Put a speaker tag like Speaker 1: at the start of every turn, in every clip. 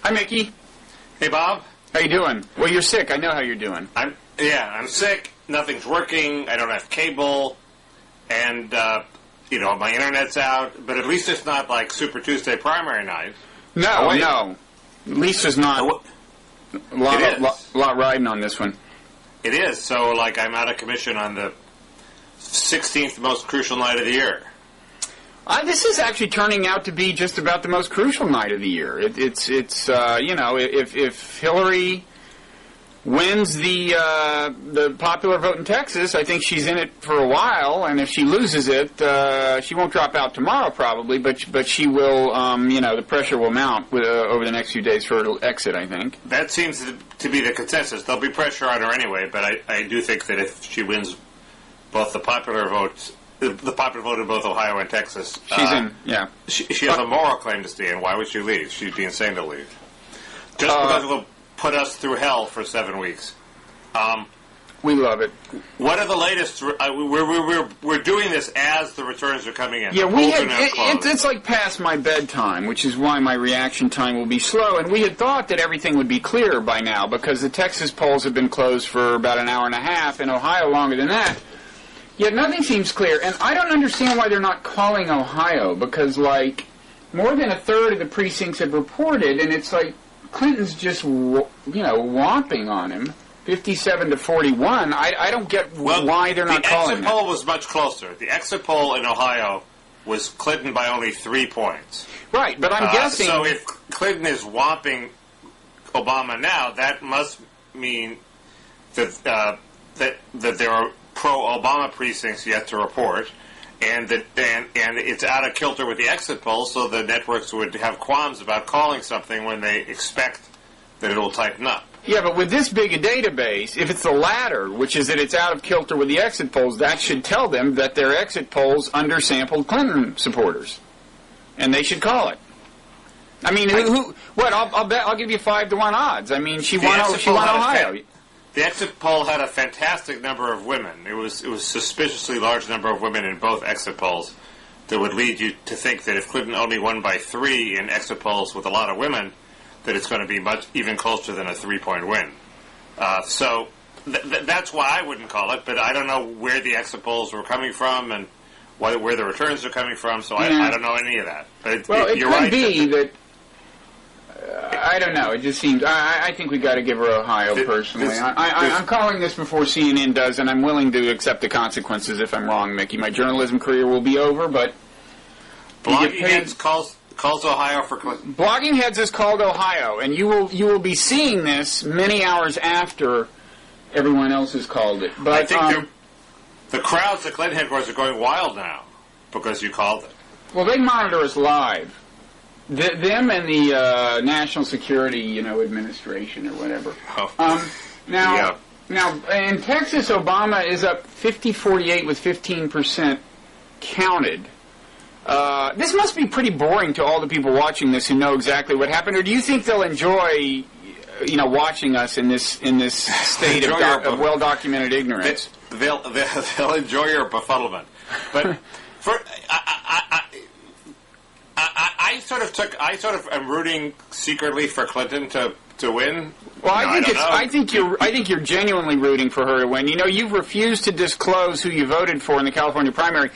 Speaker 1: Hi, Mickey.
Speaker 2: Hey, Bob.
Speaker 1: How you doing? Well, you're sick. I know how you're doing.
Speaker 2: I'm sick. Nothing's working. I don't have cable, and my internet's out. But at least it's not like Super Tuesday primary night.
Speaker 1: No. At least there's not a lot riding on this one.
Speaker 2: It is. So, I'm out of commission on the 16th most crucial night of the year.
Speaker 1: This is actually turning out to be just about the most crucial night of the year. If Hillary wins the popular vote in Texas, I think she's in it for a while, and if she loses it, she won't drop out tomorrow probably, but she will, the pressure will mount over the next few days for her to exit, I think.
Speaker 2: That seems to be the consensus. There'll be pressure on her anyway, but I do think that if she wins both the popular vote in both Ohio and Texas,
Speaker 1: she's in, yeah.
Speaker 2: She has a moral claim to stay in. Why would she leave? She'd be insane to leave. Just because it'll put us through hell for 7 weeks.
Speaker 1: We love it.
Speaker 2: What are the latest? We're doing this as the returns are coming in.
Speaker 1: Yeah, it's like past my bedtime, which is why my reaction time will be slow. And we had thought that everything would be clear by now because the Texas polls have been closed for about an hour and a half, and Ohio longer than that. Yet nothing seems clear, and I don't understand why they're not calling Ohio, because, more than a third of the precincts have reported, and it's like Clinton's just, whomping on him, 57-41. I don't get why they're not calling
Speaker 2: The exit poll was much closer. The exit poll in Ohio was Clinton by only 3 points.
Speaker 1: Right, but I'm guessing...
Speaker 2: So if Clinton is whomping Obama now, that must mean that there are pro-Obama precincts yet to report, and it's out of kilter with the exit polls, so the networks would have qualms about calling something when they expect that it will tighten up.
Speaker 1: Yeah, but with this big a database, if it's the latter, which is that it's out of kilter with the exit polls, that should tell them that their exit polls undersampled Clinton supporters, and they should call it. I mean, I'll bet. I'll give you 5-1 odds. I mean, she won Ohio.
Speaker 2: The exit poll had a fantastic number of women. It was suspiciously large number of women in both exit polls that would lead you to think that if Clinton only won by 3 in exit polls with a lot of women, that it's going to be even closer than a 3-point win. So that's why I wouldn't call it, but I don't know where the exit polls were coming from and where the returns are coming from, so I don't know any of that. But
Speaker 1: it
Speaker 2: you're
Speaker 1: could
Speaker 2: right
Speaker 1: be that I don't know. It just seems... I think we got to give her Ohio, personally. I'm calling this before CNN does, and I'm willing to accept the consequences if I'm wrong, Mickey. My journalism career will be over, but...
Speaker 2: Bloggingheads calls Ohio for Clinton.
Speaker 1: Bloggingheads has called Ohio, and you will be seeing this many hours after everyone else has called it. But
Speaker 2: I think the crowds at Clinton headquarters are going wild now because you called it.
Speaker 1: Well, they monitor us live. Them and the National Security, Administration or whatever. Now, in Texas, Obama is up 50-48 with 15% counted. This must be pretty boring to all the people watching this who know exactly what happened. Or do you think they'll enjoy, watching us in this state of well-documented ignorance?
Speaker 2: They'll enjoy your befuddlement. But I sort of am rooting secretly for Clinton to win.
Speaker 1: Well, I think you're genuinely rooting for her to win. You've refused to disclose who you voted for in the California primary.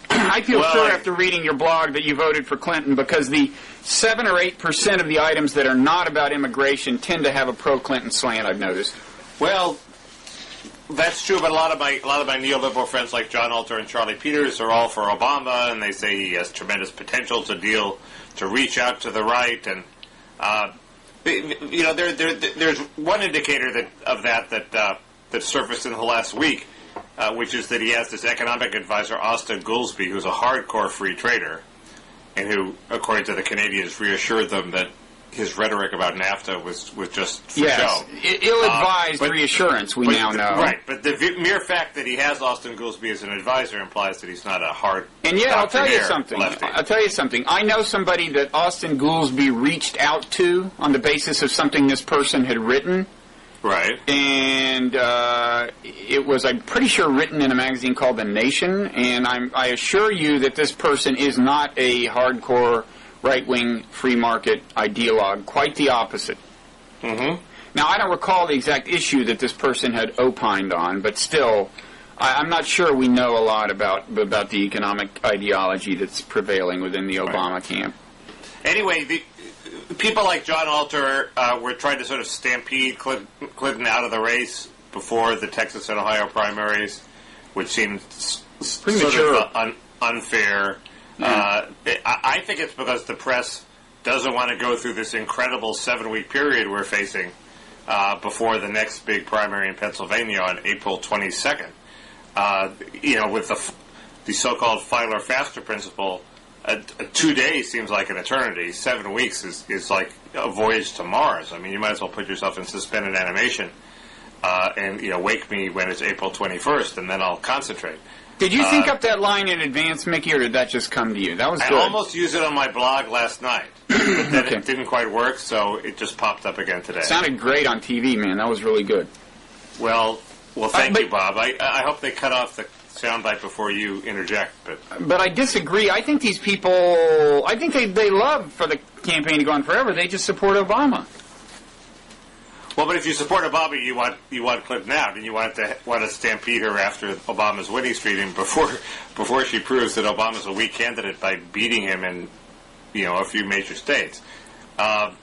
Speaker 1: I feel sure after reading your blog that you voted for Clinton because the 7 or 8% of the items that are not about immigration tend to have a pro-Clinton slant. I've noticed.
Speaker 2: Well, that's true, but a lot of my neoliberal friends like John Alter and Charlie Peters are all for Obama, and they say he has tremendous potential to reach out to the right, and there's one indicator that surfaced in the last week, which is that he has this economic advisor Austin Goolsbee, who's a hardcore free trader, and who, according to the Canadians, reassured them that his rhetoric about NAFTA was just for show.
Speaker 1: Ill-advised reassurance, we now know.
Speaker 2: Right, but the mere fact that he has Austin Goolsbee as an advisor implies that he's not a hard
Speaker 1: And yet, I'll tell you
Speaker 2: lefty.
Speaker 1: something. I know somebody that Austin Goolsbee reached out to on the basis of something this person had written.
Speaker 2: Right.
Speaker 1: And it was, I'm pretty sure, written in a magazine called The Nation, and I assure you that this person is not a hardcore right-wing free market ideologue. Quite the opposite.
Speaker 2: Mm-hmm.
Speaker 1: Now, I don't recall the exact issue that this person had opined on, but still, I'm not sure we know a lot about the economic ideology that's prevailing within the Obama camp.
Speaker 2: Anyway, the people like John Alter were trying to sort of stampede Clinton out of the race before the Texas and Ohio primaries, which seemed
Speaker 1: premature,
Speaker 2: sort of unfair. Yeah. I think it's because the press doesn't want to go through this incredible 7-week period we're facing before the next big primary in Pennsylvania on April 22nd. With the so-called filer faster principle, 2 days seems like an eternity. 7 weeks is like a voyage to Mars. I mean, you might as well put yourself in suspended animation and wake me when it's April 21st, and then I'll concentrate.
Speaker 1: Did you think up that line in advance, Mickey, or did that just come to you? That was good.
Speaker 2: I almost used it on my blog last night, but then it didn't quite work, so it just popped up again today.
Speaker 1: It sounded great on TV, man. That was really good.
Speaker 2: Well, thank you, Bob. I hope they cut off the soundbite before you interject.
Speaker 1: But I disagree. I think these people, they love for the campaign to go on forever. They just support Obama.
Speaker 2: Well, but if you support Obama, you want Clinton out, and you want to stampede her after Obama's winning streak, and before she proves that Obama's a weak candidate by beating him in a few major states. I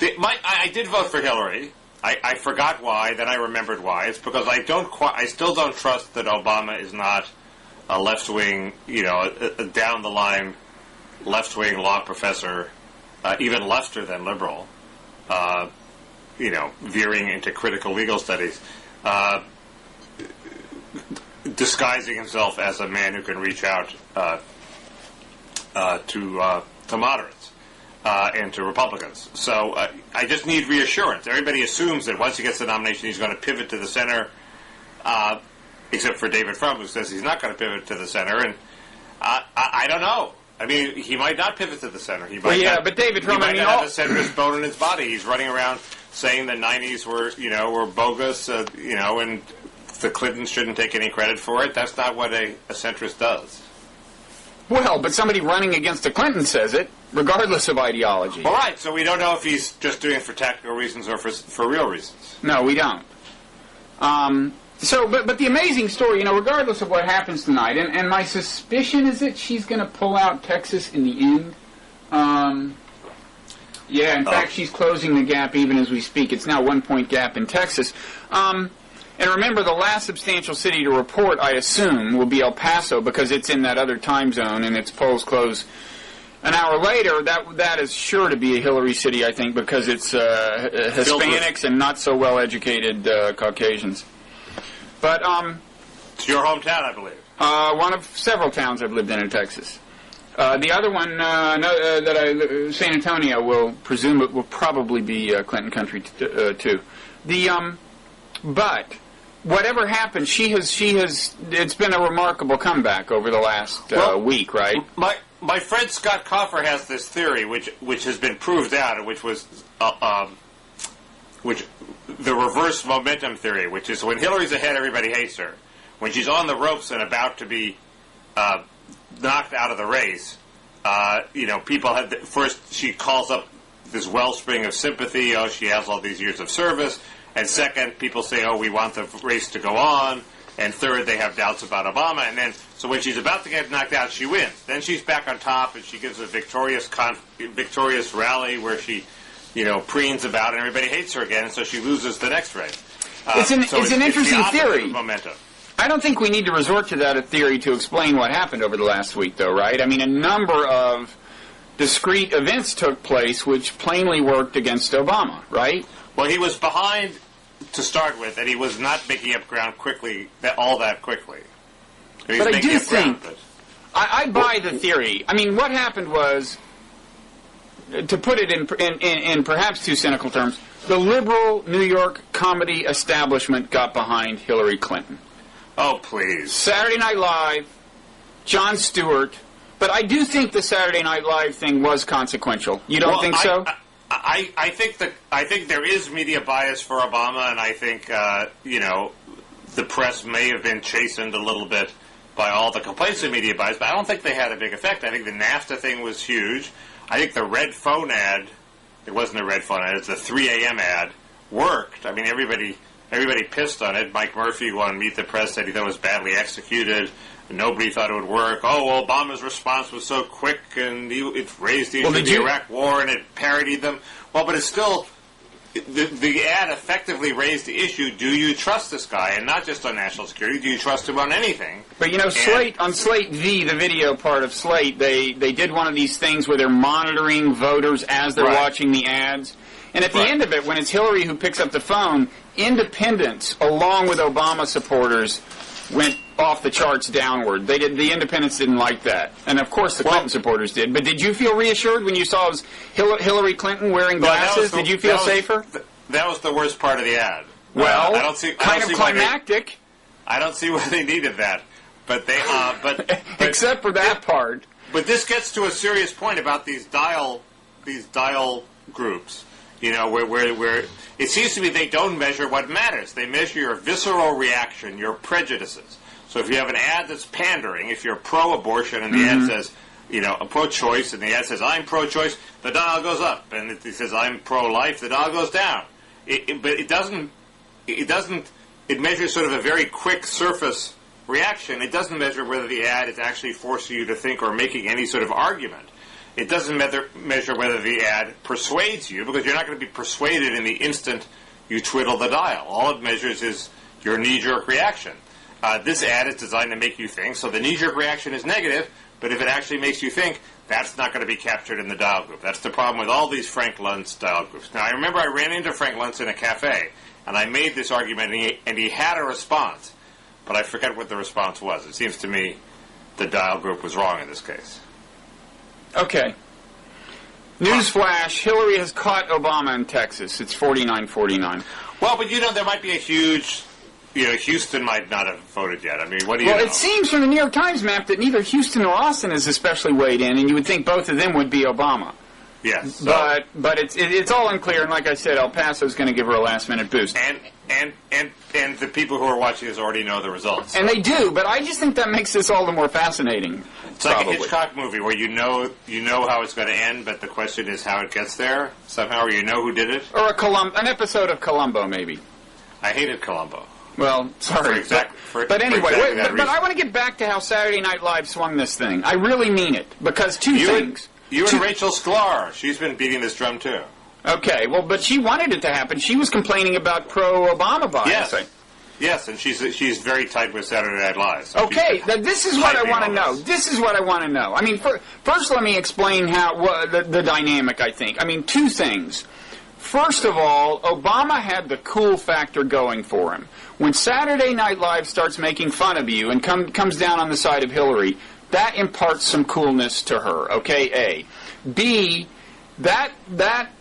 Speaker 2: did vote for Hillary. I forgot why. Then I remembered why. It's because I still don't trust that Obama is not a left-wing, a down-the-line left-wing law professor, even lefter than liberal. Veering into critical legal studies, disguising himself as a man who can reach out to moderates and to Republicans. So I just need reassurance. Everybody assumes that once he gets the nomination, he's going to pivot to the center, except for David Frum, who says he's not going to pivot to the center. And I don't know. I mean, he might not pivot to the center.
Speaker 1: But David Frum,
Speaker 2: he might not have a centrist bone in his body. He's running around saying the 90s were bogus, and the Clintons shouldn't take any credit for it. That's not what a centrist does.
Speaker 1: Well, but somebody running against the Clintons says it, regardless of ideology.
Speaker 2: All right, so we don't know if he's just doing it for tactical reasons or for real reasons.
Speaker 1: No, we don't. But the amazing story, regardless of what happens tonight, and my suspicion is that she's going to pull out Texas in the end. In fact, she's closing the gap even as we speak. It's now 1-point gap in Texas. And remember, the last substantial city to report, I assume, will be El Paso because it's in that other time zone and its polls close an hour later. That is sure to be a Hillary city, I think, because it's Hispanics and not so well-educated Caucasians. But
Speaker 2: it's your hometown, I believe.
Speaker 1: One of several towns I've lived in Texas. The other one, San Antonio, will probably be Clinton country too. But whatever happens, she has. It's been a remarkable comeback over the last week, right?
Speaker 2: My friend Scott Coffer has this theory, which has been proved out, and which the reverse momentum theory, which is when Hillary's ahead, everybody hates her. When she's on the ropes and about to be knocked out of the race, people had first she calls up this wellspring of sympathy. Oh, she has all these years of service. And second, people say, oh, we want the race to go on. And third, they have doubts about Obama. And then, so when she's about to get knocked out, she wins. Then she's back on top, and she gives a victorious rally where she, preens about, and everybody hates her again. And so she loses the next race.
Speaker 1: It's an interesting theory.
Speaker 2: Momentum.
Speaker 1: I don't think we need to resort to that theory to explain what happened over the last week, though, right? I mean, a number of discrete events took place which plainly worked against Obama, right?
Speaker 2: Well, he was behind to start with, and he was not making up ground quickly, all that quickly.
Speaker 1: But I do think, I buy the theory. I mean, what happened was, to put it in perhaps too cynical terms, the liberal New York comedy establishment got behind Hillary Clinton.
Speaker 2: Oh, please.
Speaker 1: Saturday Night Live, Jon Stewart. But I do think the Saturday Night Live thing was consequential. You don't think so?
Speaker 2: I think there is media bias for Obama, and I think the press may have been chastened a little bit by all the complaints of media bias, but I don't think they had a big effect. I think the NAFTA thing was huge. I think the red phone ad, it wasn't a red phone ad, it's a 3 a.m. ad, worked. I mean, everybody pissed on it. Mike Murphy on Meet the Press said he thought it was badly executed. Nobody thought it would work. Oh, Obama's response was so quick, and it raised the issue of the Iraq War, and it parodied them. Well, but it's still... The ad effectively raised the issue, do you trust this guy? And not just on national security, do you trust him on anything?
Speaker 1: But, you know, on Slate V, the video part of Slate, they did one of these things where they're monitoring voters as they're watching the ads. And at the end of it, when it's Hillary who picks up the phone, independents, along with Obama supporters, went off the charts downward. The independents didn't like that. And, of course, the Clinton supporters did. But did you feel reassured when you saw Hillary Clinton wearing glasses? Did you feel safer?
Speaker 2: That was the worst part of the ad.
Speaker 1: Well, kind of climactic.
Speaker 2: I don't see why they needed that. But they,
Speaker 1: except for that part.
Speaker 2: But this gets to a serious point about these dial groups. You know, where it seems to me they don't measure what matters. They measure your visceral reaction, your prejudices. So if you have an ad that's pandering, if you're pro-abortion and the ad says, you know, pro-choice, and the ad says, I'm pro-choice, the dial goes up. And if it says, I'm pro-life, the dial goes down. But it measures sort of a very quick surface reaction. It doesn't measure whether the ad is actually forcing you to think or making any sort of argument. It doesn't measure whether the ad persuades you, because you're not going to be persuaded in the instant you twiddle the dial. All it measures is your knee-jerk reaction. This ad is designed to make you think, so the knee-jerk reaction is negative, but if it actually makes you think, that's not going to be captured in the dial group. That's the problem with all these Frank Luntz dial groups. Now, I remember I ran into Frank Luntz in a cafe, and I made this argument, and he had a response, but I forget what the response was. It seems to me the dial group was wrong in this case.
Speaker 1: Okay. Newsflash, Hillary has caught Obama in Texas. It's 49-49.
Speaker 2: Well, but you know, there might be a huge... You know, Houston might not have voted yet. I mean, what do you know?
Speaker 1: Well, it seems from the New York Times map that neither Houston nor Austin is especially weighed in, and you would think both of them would be Obama.
Speaker 2: Yes. So.
Speaker 1: But it's all unclear, and like I said, El Paso's going to give her a last-minute boost.
Speaker 2: And the people who are watching this already know the results.
Speaker 1: And they do, but I just think that makes this all the more fascinating.
Speaker 2: It's like a Hitchcock movie where you know how it's going to end, but the question is how it gets there somehow, or you know who did it.
Speaker 1: Or an episode of Columbo, maybe.
Speaker 2: I hated Columbo.
Speaker 1: Well, sorry. But anyway, but I want to get back to how Saturday Night Live swung this thing. I really mean it, because two things.
Speaker 2: You and Rachel Sklar, she's been beating this drum too.
Speaker 1: Okay, well, but she wanted it to happen. She was complaining about pro-Obama bias.
Speaker 2: Yes, and she's very tight with Saturday Night Live. So
Speaker 1: okay, this is what I want to know. This is what I want to know. I mean, first let me explain the dynamic, I think. I mean, two things. First of all, Obama had the cool factor going for him. When Saturday Night Live starts making fun of you and comes down on the side of Hillary, that imparts some coolness to her, okay, A. B, that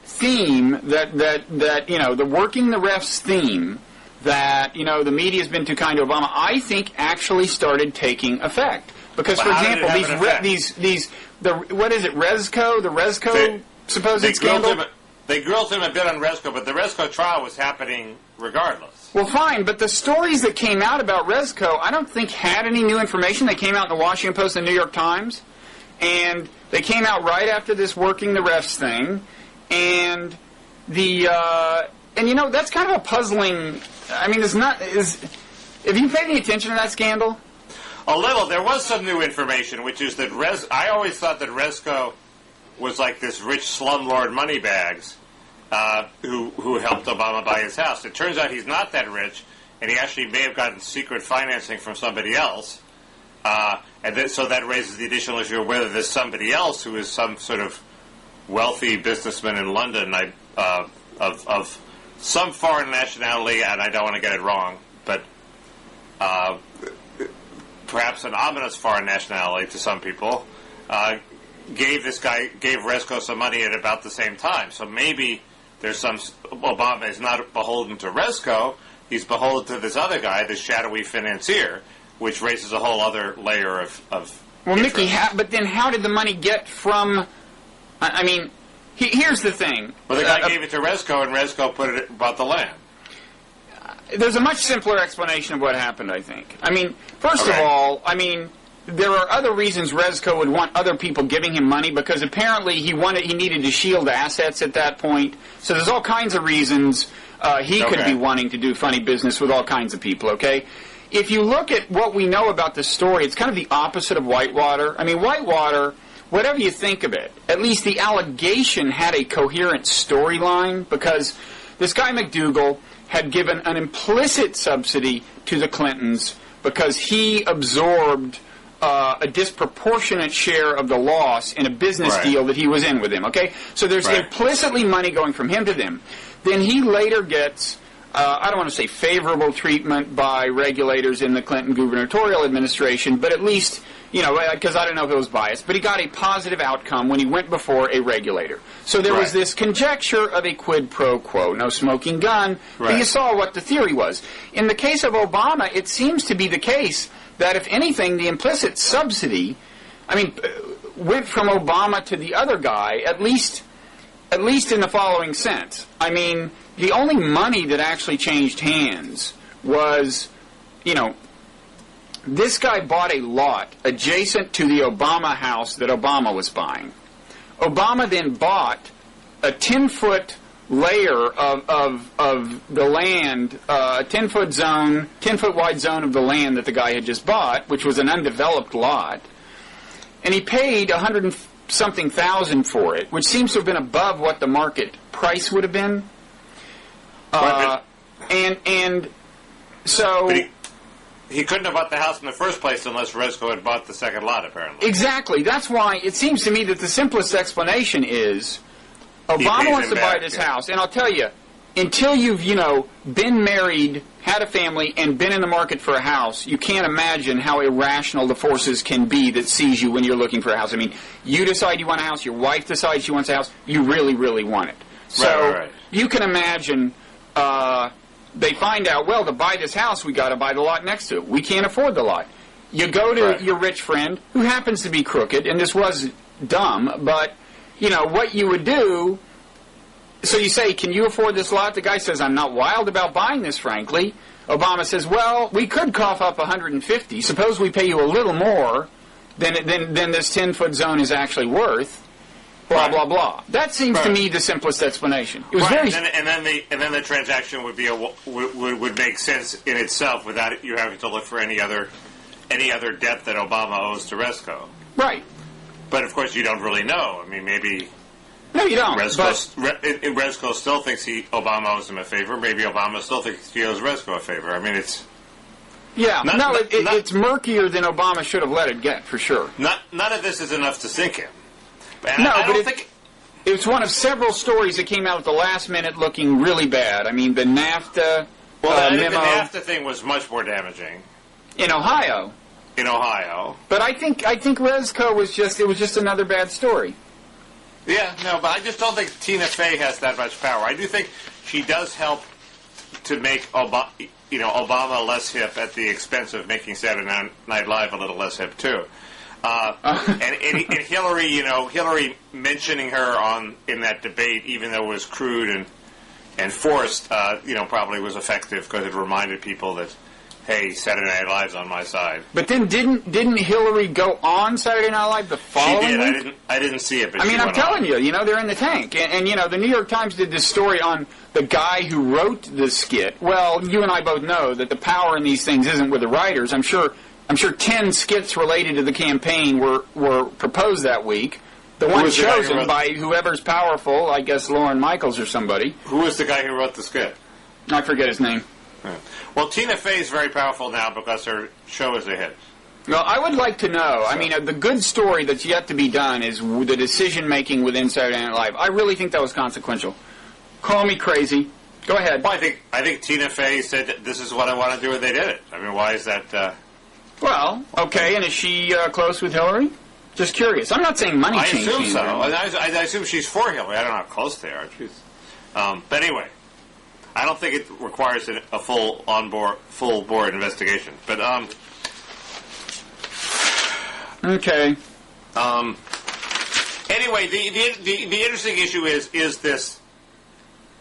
Speaker 1: theme, that you know, the working the refs theme, that, you know, the media's been too kind to Obama, I think actually started taking effect. Because, for example, what is it, Resco? The Resco supposed scandal?
Speaker 2: They grilled him a bit on Resco, but the Resco trial was happening regardless.
Speaker 1: Well, fine, but the stories that came out about Resco, I don't think had any new information. They came out in the Washington Post and the New York Times, and they came out right after this working the refs thing, and and you know, that's kind of a puzzling. I mean, have you paid any attention to that scandal?
Speaker 2: A little. There was some new information, which is that I always thought that Resco was like this rich slumlord moneybags who helped Obama buy his house. It turns out he's not that rich, and he actually may have gotten secret financing from somebody else. So that raises the additional issue of whether there's somebody else who is some sort of wealthy businessman in London of some foreign nationality, and I don't want to get it wrong, but perhaps an ominous foreign nationality to some people, gave Resco some money at about the same time. So maybe there's Obama is not beholden to Resco, he's beholden to this other guy, this shadowy financier, which raises a whole other layer of
Speaker 1: well,
Speaker 2: interest.
Speaker 1: Mickey, but then how did the money get from, I mean, here's the thing.
Speaker 2: Well, the guy gave it to Resco, and Resco bought the land.
Speaker 1: There's a much simpler explanation of what happened, I think. I mean, first of all, I mean, there are other reasons Rezko would want other people giving him money, because apparently he needed to shield assets at that point. So there's all kinds of reasons he could be wanting to do funny business with all kinds of people, okay? If you look at what we know about this story, it's kind of the opposite of Whitewater. I mean, Whitewater, whatever you think of it, at least the allegation had a coherent storyline, because this guy McDougal had given an implicit subsidy to the Clintons because he absorbed a disproportionate share of the loss in a business deal that he was in with him, okay? So there's implicitly money going from him to them. Then he later gets, I don't want to say favorable treatment by regulators in the Clinton gubernatorial administration, but at least, you know, because I don't know if it was biased, but he got a positive outcome when he went before a regulator. So there was this conjecture of a quid pro quo, no smoking gun, but you saw what the theory was. In the case of Obama, it seems to be the case that, if anything, the implicit subsidy, I mean, went from Obama to the other guy, at least in the following sense. I mean, the only money that actually changed hands was, you know, this guy bought a lot adjacent to the Obama house that Obama was buying. Obama then bought a 10-foot layer of the land, a 10-foot zone, 10-foot wide zone of the land that the guy had just bought, which was an undeveloped lot, and he paid $100-something thousand for it, which seems to have been above what the market price would have been. And so
Speaker 2: he couldn't have bought the house in the first place unless Rezko had bought the second lot, apparently.
Speaker 1: Exactly. That's why it seems to me that the simplest explanation is Obama wants to buy this house, and I'll tell you, until you've, you know, been married, had a family, and been in the market for a house, you can't imagine how irrational the forces can be that seize you when you're looking for a house. I mean, you decide you want a house, your wife decides she wants a house, you really, really want it. So you can imagine they find out, well, to buy this house, we got to buy the lot next to it. We can't afford the lot. You go to your rich friend, who happens to be crooked, and this was dumb, but, you know, what you would do, so you say, can you afford this lot? The guy says, I'm not wild about buying this, frankly. Obama says, well, we could cough up $150. Suppose we pay you a little more than this 10-foot zone is actually worth. Blah blah blah. That seems to me the simplest explanation. It was very
Speaker 2: and then the transaction would be would make sense in itself without you having to look for any other debt that Obama owes to Rezko.
Speaker 1: Right.
Speaker 2: But of course, you don't really know. I mean, maybe.
Speaker 1: No, you don't.
Speaker 2: Rezko still thinks Obama owes him a favor. Maybe Obama still thinks he owes Rezko a favor. I mean, it's.
Speaker 1: Yeah, it's murkier than Obama should have let it get, for sure.
Speaker 2: None of this is enough to sink him.
Speaker 1: But it was one of several stories that came out at the last minute looking really bad. I mean, the NAFTA memo.
Speaker 2: The NAFTA thing was much more damaging.
Speaker 1: In Ohio.
Speaker 2: But
Speaker 1: I think Rezko was just another bad story.
Speaker 2: Yeah, no, but I just don't think Tina Fey has that much power. I do think she does help to make Obama less hip at the expense of making Saturday Night Live a little less hip too. And Hillary, Hillary mentioning her in that debate, even though it was crude and forced, probably was effective because it reminded people that, hey, Saturday Night Live's on my side. But
Speaker 1: then didn't Hillary go on Saturday Night Live the following week?
Speaker 2: She did. I didn't see it, but
Speaker 1: I mean, I'm telling you, they're in the tank. And the New York Times did this story on the guy who wrote the skit. Well, you and I both know that the power in these things isn't with the writers. I'm sure 10 skits related to the campaign were proposed that week. The one chosen by whoever's powerful, I guess Lauren Michaels or somebody.
Speaker 2: Who was the guy who wrote the skit?
Speaker 1: I forget his name.
Speaker 2: Yeah. Well, Tina Fey is very powerful now because her show is a hit.
Speaker 1: Well, I would like to know. I mean, the good story that's yet to be done is the decision-making within Saturday Night Live. I really think that was consequential. Call me crazy. Go ahead.
Speaker 2: Well, I think Tina Fey said, this is what I want to do, and they did it. I mean, why is that...
Speaker 1: Well, okay, and is she close with Hillary? Just curious. I'm not saying money changed.
Speaker 2: I assume so. I assume she's for Hillary. I don't know how close they are. But anyway, I don't think it requires a full board investigation. But
Speaker 1: okay.
Speaker 2: Anyway, the interesting issue is this: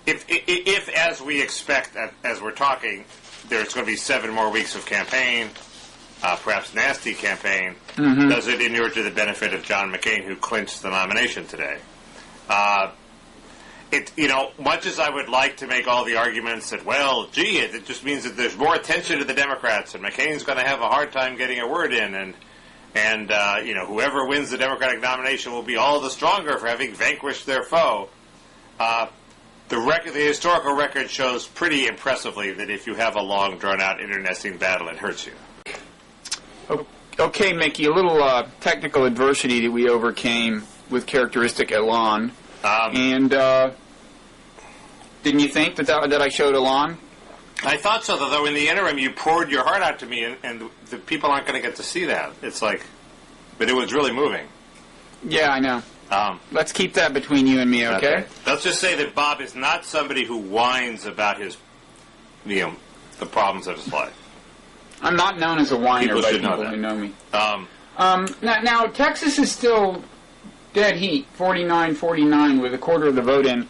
Speaker 2: if as we expect, as we're talking, there's going to be 7 more weeks of campaign. perhaps nasty campaign, does it inure to the benefit of John McCain, who clinched the nomination today? Much as I would like to make all the arguments that, well, gee, it just means that there's more attention to the Democrats, and McCain's going to have a hard time getting a word in, and whoever wins the Democratic nomination will be all the stronger for having vanquished their foe. The historical record shows pretty impressively that if you have a long, drawn-out, internecine battle, it hurts you.
Speaker 1: Okay, Mickey, a little technical adversity that we overcame with characteristic Elan. Didn't you think that I showed Elan?
Speaker 2: I thought so, though in the interim you poured your heart out to me, and the people aren't going to get to see that. It's like, but it was really moving.
Speaker 1: Yeah, I know. Let's keep that between you and me, okay?
Speaker 2: Let's just say that Bob is not somebody who whines about the problems of his life.
Speaker 1: I'm not known as a whiner by people who know me. Now, Texas is still dead heat, 49-49 with a quarter of the vote in.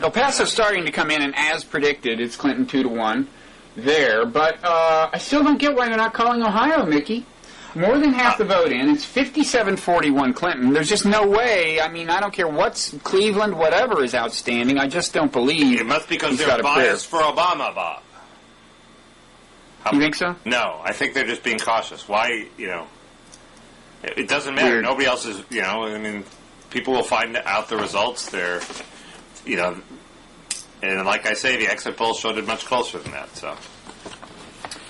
Speaker 1: El Paso's starting to come in, and as predicted, it's Clinton 2-1 there. But I still don't get why they're not calling Ohio, Mickey. More than half the vote in. It's 57-41 Clinton. There's just no way. I mean, I don't care what's Cleveland, whatever is outstanding. I just don't believe.
Speaker 2: It must be because they're biased for Obama, Bob.
Speaker 1: You think so?
Speaker 2: No, I think they're just being cautious. Why, it doesn't matter. Weird. Nobody else is, people will find out the results. They're, and like I say, the exit polls showed it much closer than that, so.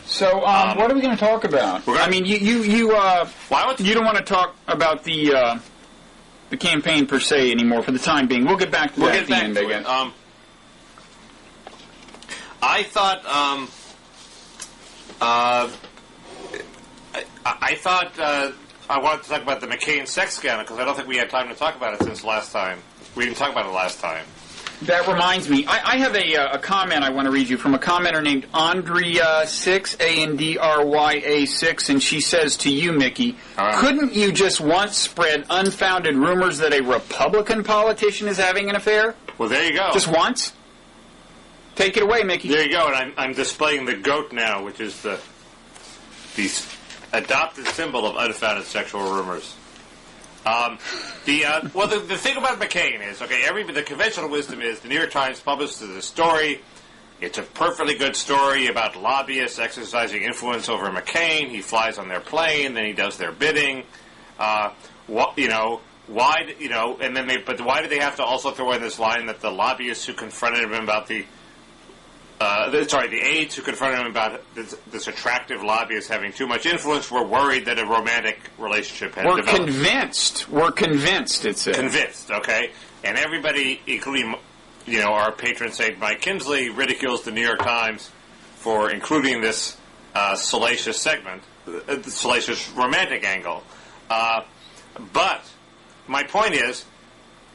Speaker 1: So, what are we going to talk about? You don't want to talk about the campaign per se anymore for the time being. We'll get back to that at the end, I guess.
Speaker 2: I thought, I wanted to talk about the McCain sex scandal because I don't think we had time to talk about it since last time. We didn't talk about it last time.
Speaker 1: That reminds me, I have a comment I want to read you from a commenter named Andrea6, ANDRYA6, and she says to you, Mickey, couldn't you just once spread unfounded rumors that a Republican politician is having an affair?
Speaker 2: Well, there you go.
Speaker 1: Just once? Take it away, Mickey.
Speaker 2: There you go, and I'm displaying the goat now, which is the adopted symbol of unfounded sexual rumors. The thing about McCain is, the conventional wisdom is the New York Times publishes a story. It's a perfectly good story about lobbyists exercising influence over McCain. He flies on their plane, then he does their bidding. Why did they have to also throw in this line that the lobbyists who confronted him about the aides who confronted him about this attractive lobbyist having too much influence were worried that a romantic relationship had developed.
Speaker 1: We're convinced, it says.
Speaker 2: Convinced, okay. And everybody, including, our patron saint Mike Kinsley, ridicules the New York Times for including this salacious segment, the salacious romantic angle. But my point is,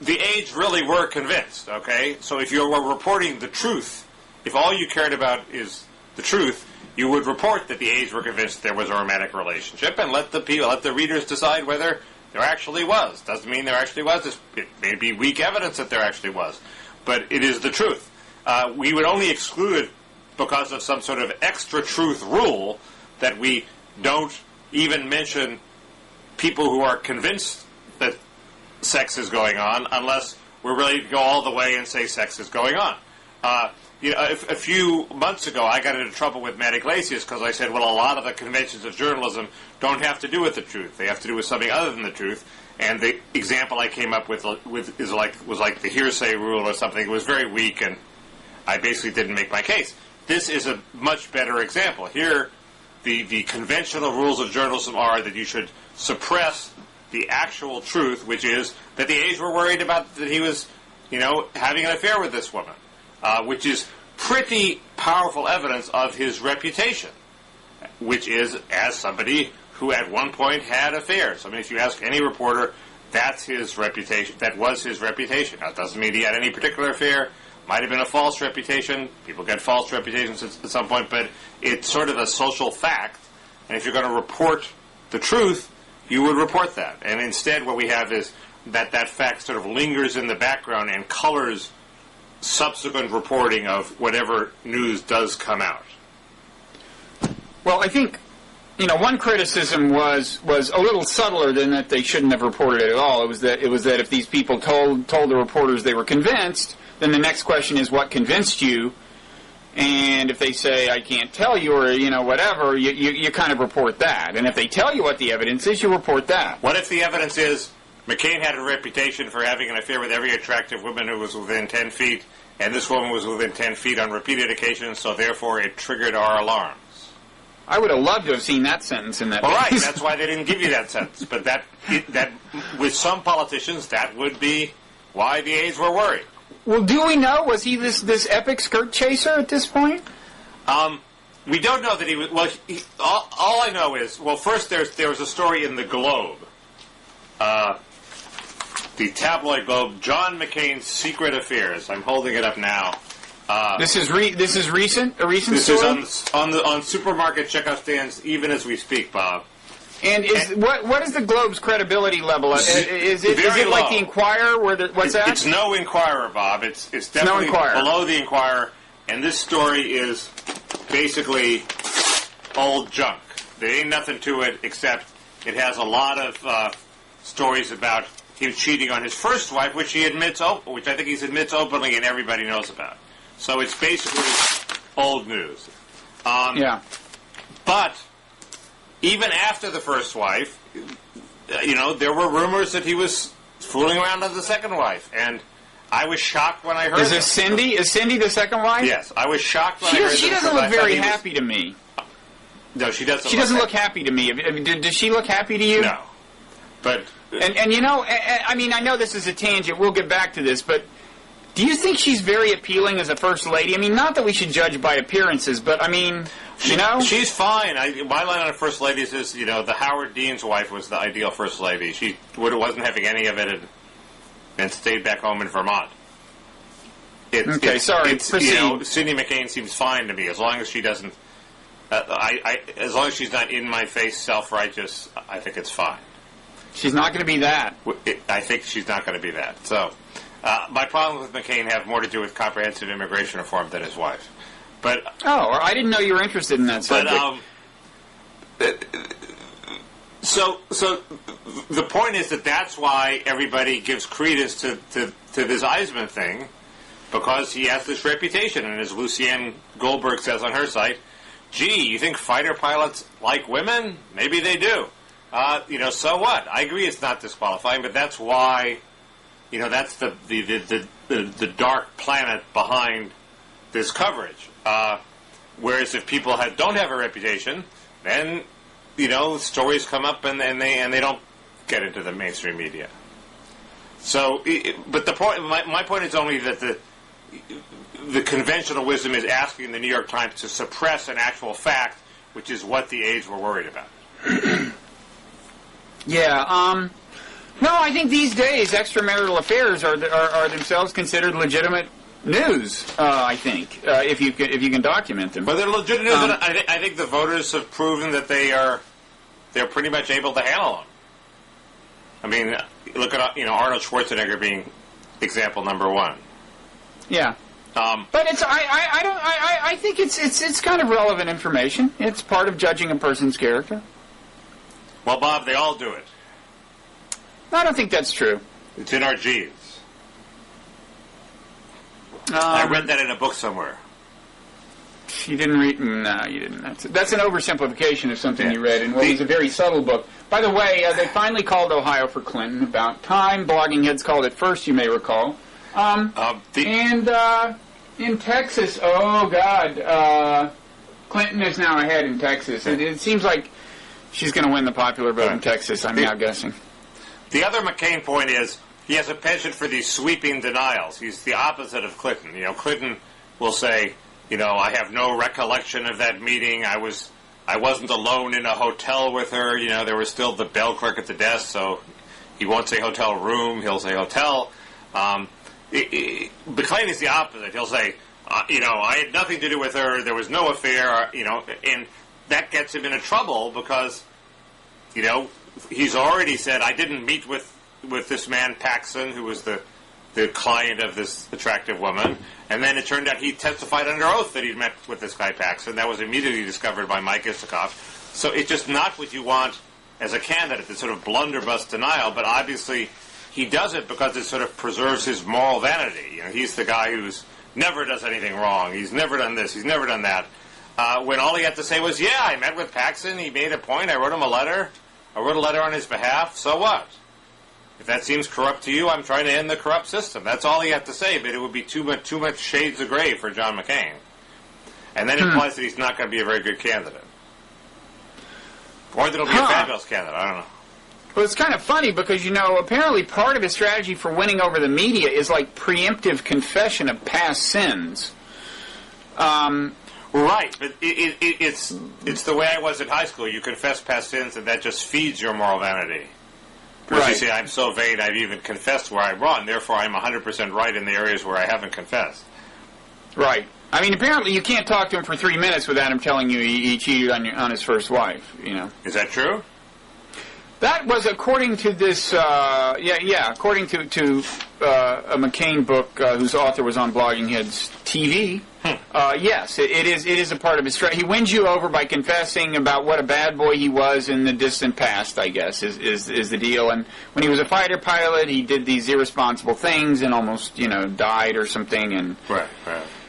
Speaker 2: the aides really were convinced, okay? So if you were reporting the truth, if all you cared about is the truth, you would report that the aides were convinced there was a romantic relationship and let the readers decide whether there actually was. Doesn't mean there actually was. It may be weak evidence that there actually was. But it is the truth. We would only exclude it because of some sort of extra truth rule that we don't even mention people who are convinced that sex is going on unless we're ready to go all the way and say sex is going on. A few months ago, I got into trouble with Matt Iglesias because I said, well, a lot of the conventions of journalism don't have to do with the truth. They have to do with something other than the truth. And the example I came up with was like the hearsay rule or something. It was very weak, and I basically didn't make my case. This is a much better example. Here, the conventional rules of journalism are that you should suppress the actual truth, which is that the aides were worried about that he was, having an affair with this woman. Which is pretty powerful evidence of his reputation, which is as somebody who at one point had affairs. I mean, if you ask any reporter, that's his reputation. That was his reputation. Now, it doesn't mean he had any particular affair. Might have been a false reputation. People get false reputations at some point, but it's sort of a social fact. And if you're going to report the truth, you would report that. And instead, what we have is that fact sort of lingers in the background and colors subsequent reporting of whatever news does come out.
Speaker 1: Well, I think one criticism was a little subtler than that they shouldn't have reported it at all. It was that if these people told the reporters they were convinced, then the next question is what convinced you, and if they say I can't tell you or whatever, you kind of report that. And if they tell you what the evidence is, you report that.
Speaker 2: What if the evidence is McCain had a reputation for having an affair with every attractive woman who was within 10 feet, and this woman was within 10 feet on repeated occasions, so therefore it triggered our alarms?
Speaker 1: I would have loved to have seen that sentence in that
Speaker 2: Well,
Speaker 1: piece.
Speaker 2: right, that's why they didn't give you that sentence. But that with some politicians, that would be why the aides were worried.
Speaker 1: Well, do we know, was he this epic skirt chaser at this point?
Speaker 2: We don't know that he was. Well, all I know is, well, first there was a story in the Globe, the tabloid Globe, John McCain's secret affairs. I'm holding it up now.
Speaker 1: This is recent. A recent
Speaker 2: this
Speaker 1: story.
Speaker 2: This is on supermarket checkout stands even as we speak, Bob.
Speaker 1: And what is the Globe's credibility level? Is it like the Inquirer? What's that?
Speaker 2: It's no Inquirer, Bob. It's definitely below the Inquirer. And this story is basically old junk. There ain't nothing to it except it has a lot of stories about him cheating on his first wife, which he admits, which I think he admits openly, and everybody knows about. So it's basically old news.
Speaker 1: Yeah.
Speaker 2: But even after the first wife, there were rumors that he was fooling around with the second wife, and I was shocked when I heard.
Speaker 1: Is this Cindy? Is Cindy the second wife?
Speaker 2: Yes, I was shocked when I heard.
Speaker 1: She doesn't look very happy to me.
Speaker 2: No, she doesn't.
Speaker 1: She doesn't look happy to me. Does she look happy to you?
Speaker 2: No, but
Speaker 1: and I mean, I know this is a tangent. We'll get back to this, but do you think she's very appealing as a first lady? I mean, not that we should judge by appearances, but I mean,
Speaker 2: she's fine. My line on first ladies is, the Howard Dean's wife was the ideal first lady. She wasn't having any of it and stayed back home in Vermont.
Speaker 1: Proceed.
Speaker 2: Cindy McCain seems fine to me as long as she doesn't. As long as she's not in my face, self-righteous, I think it's fine.
Speaker 1: She's not going to be that.
Speaker 2: I think she's not going to be that. So, my problems with McCain have more to do with comprehensive immigration reform than his wife. But
Speaker 1: I didn't know you were interested in that subject.
Speaker 2: So the point is that's why everybody gives credence to this Eisman thing, because he has this reputation. And as Lucienne Goldberg says on her site, gee, you think fighter pilots like women? Maybe they do. So what? I agree it's not disqualifying, but that's why, that's the dark planet behind this coverage. Whereas if people don't have a reputation, then stories come up and they don't get into the mainstream media. So, but the point, my point is only that the conventional wisdom is asking the New York Times to suppress an actual fact, which is what the aides were worried about.
Speaker 1: Yeah. No, I think these days extramarital affairs are themselves considered legitimate news. I think if you can document them.
Speaker 2: But they're legitimate news, and I think the voters have proven that they're pretty much able to handle them. I mean, look at Arnold Schwarzenegger being example number one.
Speaker 1: Yeah. But I think it's kind of relevant information. It's part of judging a person's character.
Speaker 2: Well, Bob, they all do it.
Speaker 1: I don't think that's true.
Speaker 2: It's in our genes. I read that in a book somewhere.
Speaker 1: You didn't read? No, you didn't. That's an oversimplification of something you read in what was a very subtle book. By the way, they finally called Ohio for Clinton. About time. Bloggingheads called it first, you may recall. And in Texas, oh God, Clinton is now ahead in Texas. It seems like she's going to win the popular vote in Texas, I'm now guessing.
Speaker 2: The other McCain point is he has a penchant for these sweeping denials. He's the opposite of Clinton. Clinton will say, I have no recollection of that meeting. I wasn't alone in a hotel with her. There was still the bell clerk at the desk, so he won't say hotel room. He'll say hotel. McCain is the opposite. He'll say, I had nothing to do with her. There was no affair. And that gets him into trouble because, he's already said, I didn't meet with this man Paxson, who was the client of this attractive woman, and then it turned out he testified under oath that he'd met with this guy Paxson. That was immediately discovered by Mike Isikoff. So it's just not what you want as a candidate, this sort of blunderbuss denial, but obviously he does it because it sort of preserves his moral vanity. He's the guy who's never does anything wrong. He's never done this. He's never done that. When all he had to say was, yeah, I met with Paxson. He made a point. I wrote him a letter. I wrote a letter on his behalf. So what? If that seems corrupt to you, I'm trying to end the corrupt system. That's all he had to say, but it would be too much shades of gray for John McCain. And that implies that he's not going to be a very good candidate. Or that he'll be a fabulous candidate. I don't know.
Speaker 1: Well, it's kind of funny because, apparently part of his strategy for winning over the media is like preemptive confession of past sins.
Speaker 2: Right, but it's the way I was in high school. You confess past sins, and that just feeds your moral vanity. Whereas you say, I'm so vain, I've even confessed where I'm wrong, therefore I'm 100% right in the areas where I haven't confessed.
Speaker 1: Right. I mean, apparently you can't talk to him for 3 minutes without him telling you he cheated on his first wife,
Speaker 2: Is that true?
Speaker 1: That was according to this, according to a McCain book whose author was on Bloggingheads TV. Yes, it is a part of his strategy. He wins you over by confessing about what a bad boy he was in the distant past, I guess, is the deal. And when he was a fighter pilot, he did these irresponsible things and almost, died or something. And
Speaker 2: right.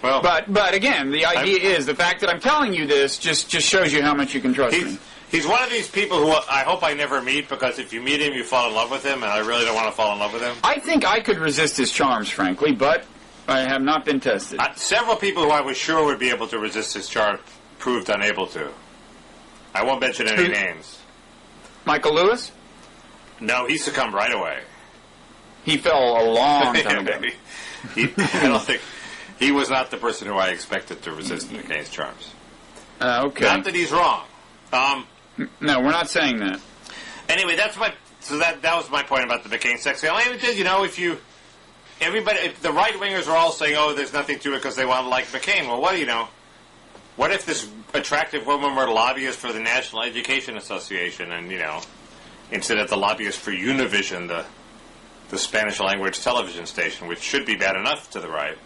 Speaker 2: Well,
Speaker 1: but again, the idea is the fact that I'm telling you this just shows you how much you can trust me.
Speaker 2: He's one of these people who I hope I never meet, because if you meet him, you fall in love with him, and I really don't want to fall in love with him.
Speaker 1: I think I could resist his charms, frankly, but I have not been tested.
Speaker 2: Several people who I was sure would be able to resist his charm proved unable to. I won't mention any names.
Speaker 1: Michael Lewis?
Speaker 2: No, he succumbed right away.
Speaker 1: He fell a long time ago.
Speaker 2: I don't think he was not the person who I expected to resist McCain's charms.
Speaker 1: Okay.
Speaker 2: Not that he's wrong.
Speaker 1: No, we're not saying that.
Speaker 2: Anyway, that was my point about the McCain sex scandal. If the right wingers are all saying, "Oh, there's nothing to it because they want to like McCain," well, what do you know? What if this attractive woman were lobbyist for the National Education Association, and instead of the lobbyist for Univision, the Spanish language television station, which should be bad enough to the right?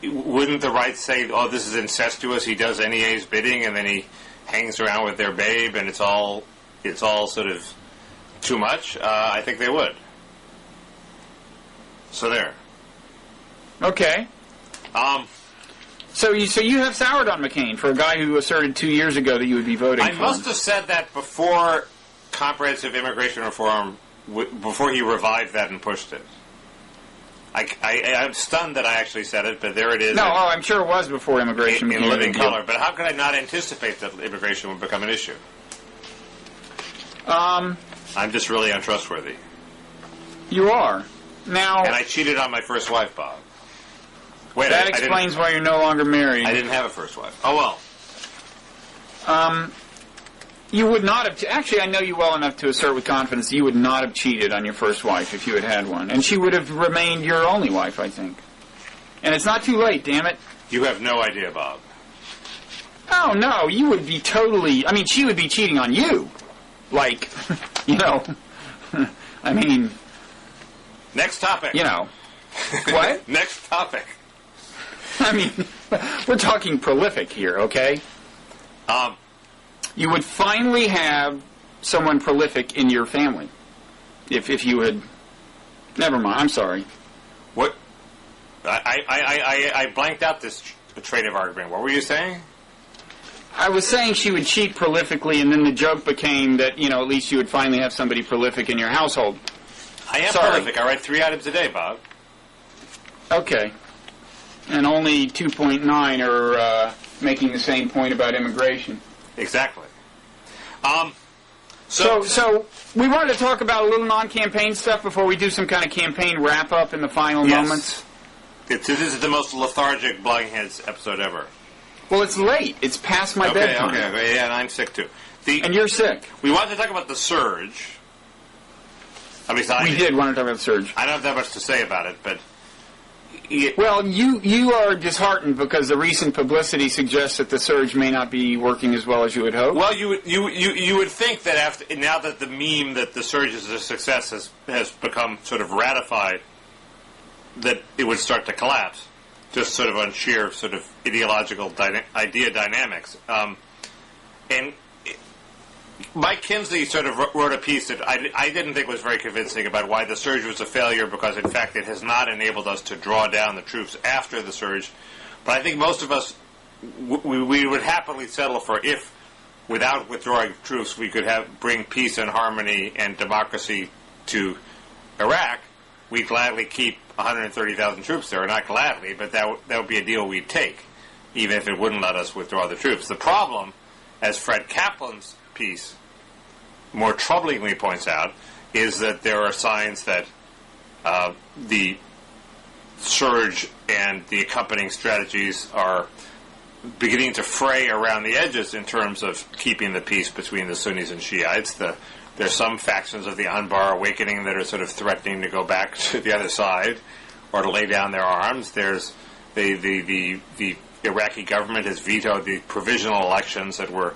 Speaker 2: Wouldn't the right say, "Oh, this is incestuous. He does NEA's bidding, and then he hangs around with their babe, and it's all sort of too much"? I think they would. So there.
Speaker 1: Okay. So you have soured on McCain for a guy who asserted 2 years ago that you would be voting for him.
Speaker 2: I must have said that before comprehensive immigration reform, before he revived that and pushed it. I'm stunned that I actually said it, but there it is.
Speaker 1: No, I'm sure it was before immigration
Speaker 2: in living color. But how could I not anticipate that immigration would become an issue? I'm just really untrustworthy.
Speaker 1: You are. Now,
Speaker 2: and I cheated on my first wife, Bob. Wait,
Speaker 1: that explains why you're no longer married.
Speaker 2: I didn't have a first wife. Oh, well.
Speaker 1: You would not have... Actually, I know you well enough to assert with confidence that you would not have cheated on your first wife if you had had one. And she would have remained your only wife, I think. And it's not too late, damn it.
Speaker 2: You have no idea, Bob.
Speaker 1: Oh, no, you would be totally... I mean, she would be cheating on you. Like, I mean...
Speaker 2: Next topic.
Speaker 1: What?
Speaker 2: Next topic.
Speaker 1: I mean, we're talking prolific here, okay? You would finally have someone prolific in your family. If you had... Never mind, I'm sorry.
Speaker 2: What? I blanked out this train of argument. What were you saying?
Speaker 1: I was saying she would cheat prolifically, and then the joke became that, at least you would finally have somebody prolific in your household.
Speaker 2: I am prolific. I write 3 items a day, Bob.
Speaker 1: Okay. And only 2.9 are making the same point about immigration.
Speaker 2: Exactly.
Speaker 1: So we wanted to talk about a little non-campaign stuff before we do some kind of campaign wrap-up in the final moments.
Speaker 2: This is the most lethargic Bloggingheads episode ever.
Speaker 1: Well, it's late. It's past my bedtime.
Speaker 2: Okay. Yeah, and I'm sick, too.
Speaker 1: And you're sick.
Speaker 2: We wanted to talk about the surge. At least
Speaker 1: we did want to talk about the surge.
Speaker 2: I don't have that much to say about it, but...
Speaker 1: Well, you are disheartened because the recent publicity suggests that the surge may not be working as well as you would hope.
Speaker 2: Well, you would think that now that the meme that the surge is a success has become sort of ratified, that it would start to collapse, just sort of on sheer sort of ideological idea dynamics. And Mike Kinsley sort of wrote a piece that I didn't think was very convincing about why the surge was a failure, because, in fact, it has not enabled us to draw down the troops after the surge. But I think most of us, we would happily settle for if, without withdrawing troops, we could bring peace and harmony and democracy to Iraq. We'd gladly keep 130,000 troops there, or not gladly, but that would be a deal we'd take, even if it wouldn't let us withdraw the troops. The problem, as Fred Kaplan's piece more troublingly points out, is that there are signs that the surge and the accompanying strategies are beginning to fray around the edges in terms of keeping the peace between the Sunnis and Shiites. There's some factions of the Anbar awakening that are sort of threatening to go back to the other side or to lay down their arms. There's the Iraqi government has vetoed the provisional elections that were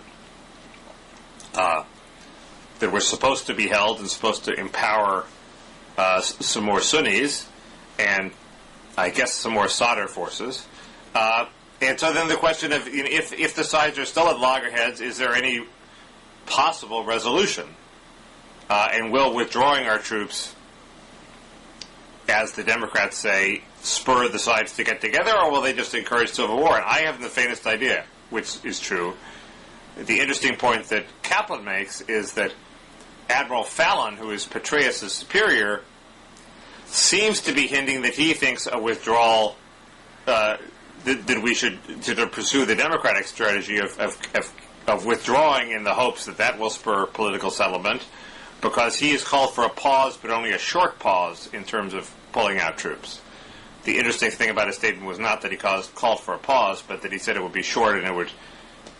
Speaker 2: supposed to be held and supposed to empower some more Sunnis and I guess some more Sadr forces. And so then the question of, if the sides are still at loggerheads, is there any possible resolution? And will withdrawing our troops, as the Democrats say, spur the sides to get together, or will they just encourage civil war? And I haven't the faintest idea which is true. The interesting point that Kaplan makes is that Admiral Fallon, who is Petraeus' superior, seems to be hinting that he thinks a withdrawal, that we should pursue the Democratic strategy of withdrawing in the hopes that will spur political settlement, because he has called for a pause, but only a short pause in terms of pulling out troops. The interesting thing about his statement was not that he called for a pause, but that he said it would be short and it would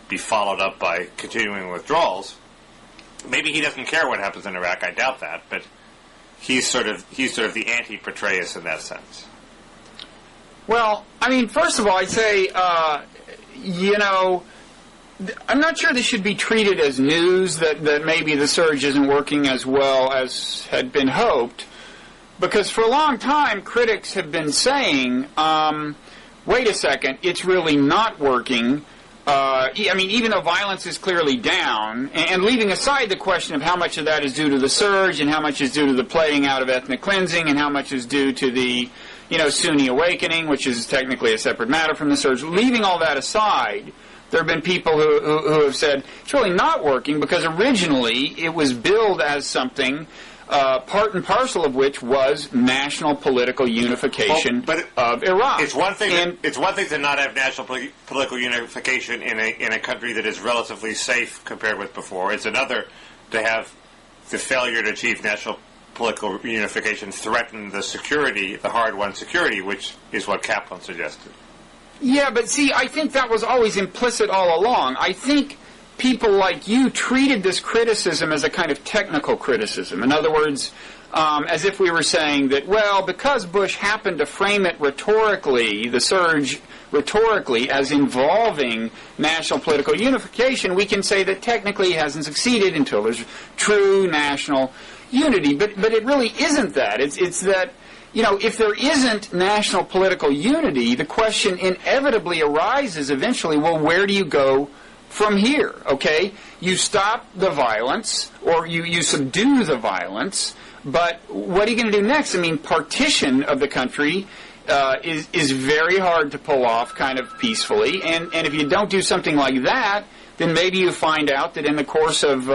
Speaker 2: be followed up by continuing withdrawals. Maybe he doesn't care what happens in Iraq. I doubt that, but he's sort of the anti-Petraeus in that sense.
Speaker 1: Well, I mean, first of all, I'd say, I'm not sure this should be treated as news that maybe the surge isn't working as well as had been hoped, because for a long time critics have been saying, wait a second, it's really not working. I mean, even though violence is clearly down, and leaving aside the question of how much of that is due to the surge and how much is due to the playing out of ethnic cleansing and how much is due to the Sunni awakening, which is technically a separate matter from the surge, leaving all that aside, there have been people who have said it's really not working because originally it was billed as something, part and parcel of which was national political unification of Iraq.
Speaker 2: It's one thing. It's one thing to not have national political unification in a country that is relatively safe compared with before. It's another to have the failure to achieve national political unification threaten the security, the hard-won security, which is what Kaplan suggested.
Speaker 1: Yeah, but see, I think that was always implicit all along. I think people like you treated this criticism as a kind of technical criticism. In other words, as if we were saying that, well, because Bush happened to frame it rhetorically, the surge rhetorically, as involving national political unification, we can say that technically it hasn't succeeded until there's true national unity. But it really isn't that. It's that, if there isn't national political unity, the question inevitably arises eventually, well, where do you go from here, okay? You stop the violence, or you subdue the violence, but what are you going to do next? I mean, partition of the country is very hard to pull off kind of peacefully, and if you don't do something like that, then maybe you find out that in the course of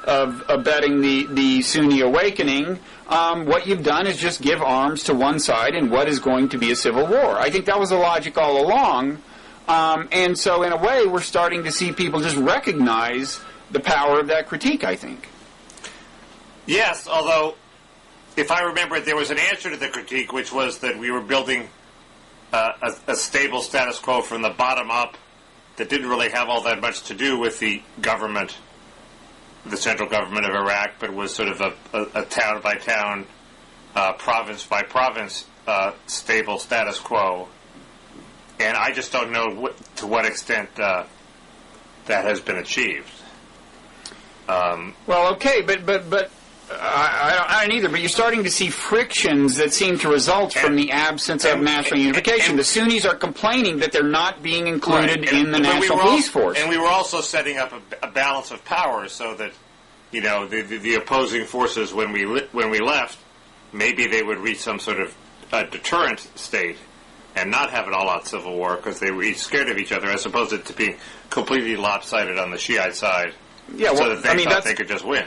Speaker 1: abetting the Sunni awakening, what you've done is just give arms to one side in what is going to be a civil war. I think that was the logic all along. And so, in a way, we're starting to see people just recognize the power of that critique, I think.
Speaker 2: Yes, although, if I remember, there was an answer to the critique, which was that we were building a stable status quo from the bottom up that didn't really have all that much to do with the government, the central government of Iraq, but was sort of a town-by-town, province-by-province stable status quo. And I just don't know to what extent that has been achieved.
Speaker 1: Well, okay, but I don't either, but you're starting to see frictions that seem to result from the absence of national unification. The Sunnis are complaining that they're not being included in the national police force.
Speaker 2: And we were also setting up a balance of power so that, the opposing forces, when we left, maybe they would reach some sort of deterrent state and not have an all-out civil war because they were each scared of each other, as opposed to being completely lopsided on the Shiite side, so that they thought they could just win.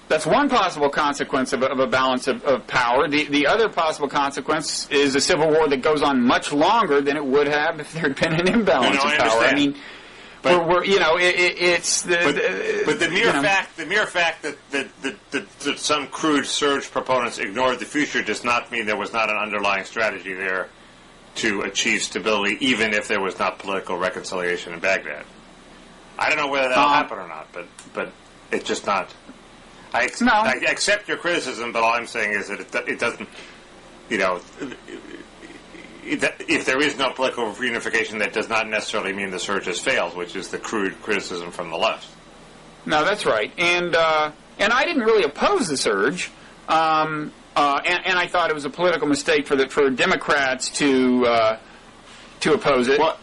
Speaker 1: That's one possible consequence of a balance of power. The other possible consequence is a civil war that goes on much longer than it would have if there had been an imbalance of power.
Speaker 2: I mean, but
Speaker 1: it's the.
Speaker 2: But the mere fact that some crude surge proponents ignored the future does not mean there was not an underlying strategy there to achieve stability, even if there was not political reconciliation in Baghdad. I don't know whether that'll happen or not, but it's just not. I accept your criticism, but all I'm saying is that it doesn't, if there is no political reunification, that does not necessarily mean the surge has failed, which is the crude criticism from the left.
Speaker 1: No, that's right. And I didn't really oppose the surge, and I thought it was a political mistake for Democrats to oppose it. Well,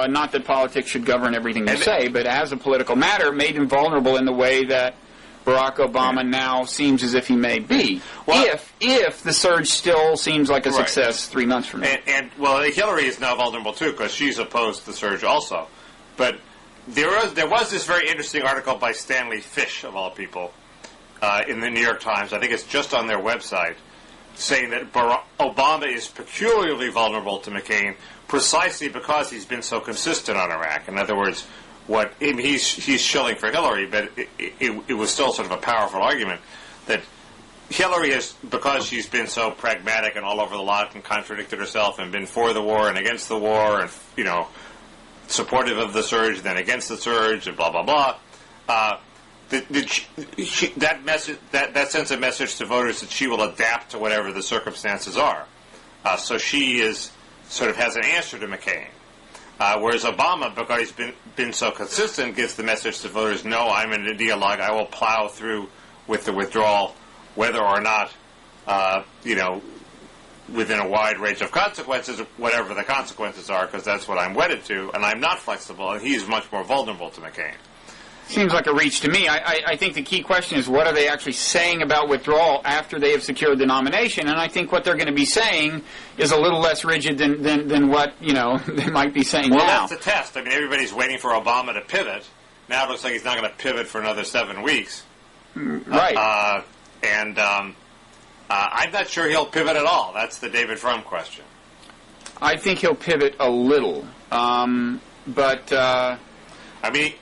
Speaker 1: not that politics should govern everything they say, but as a political matter, made them vulnerable in the way that Barack Obama now seems as if he may be, if the surge still seems like a success 3 months from now.
Speaker 2: And Hillary is now vulnerable too because she's opposed the surge also. But there was this very interesting article by Stanley Fish, of all people, in the New York Times. I think it's just on their website, saying that Obama is peculiarly vulnerable to McCain precisely because he's been so consistent on Iraq. In other words, he's shilling for Hillary, but it was still sort of a powerful argument that Hillary has, because she's been so pragmatic and all over the lot and contradicted herself and been for the war and against the war and supportive of the surge and then against the surge and blah blah blah. That sends a message to voters that she will adapt to whatever the circumstances are. So she has an answer to McCain. Whereas Obama, because he's been so consistent, gives the message to voters, no, I'm an ideologue, I will plow through with the withdrawal, whether or not, within a wide range of consequences, whatever the consequences are, because that's what I'm wedded to, and I'm not flexible, and he's much more vulnerable to McCain.
Speaker 1: Seems like a reach to me. I think the key question is, what are they actually saying about withdrawal after they have secured the nomination? And I think what they're going to be saying is a little less rigid than what they might be saying now.
Speaker 2: Well, that's the test. I mean, everybody's waiting for Obama to pivot. Now it looks like he's not going to pivot for another 7 weeks.
Speaker 1: Right.
Speaker 2: I'm not sure he'll pivot at all. That's the David Frum question.
Speaker 1: I think he'll pivot a little.
Speaker 2: I mean,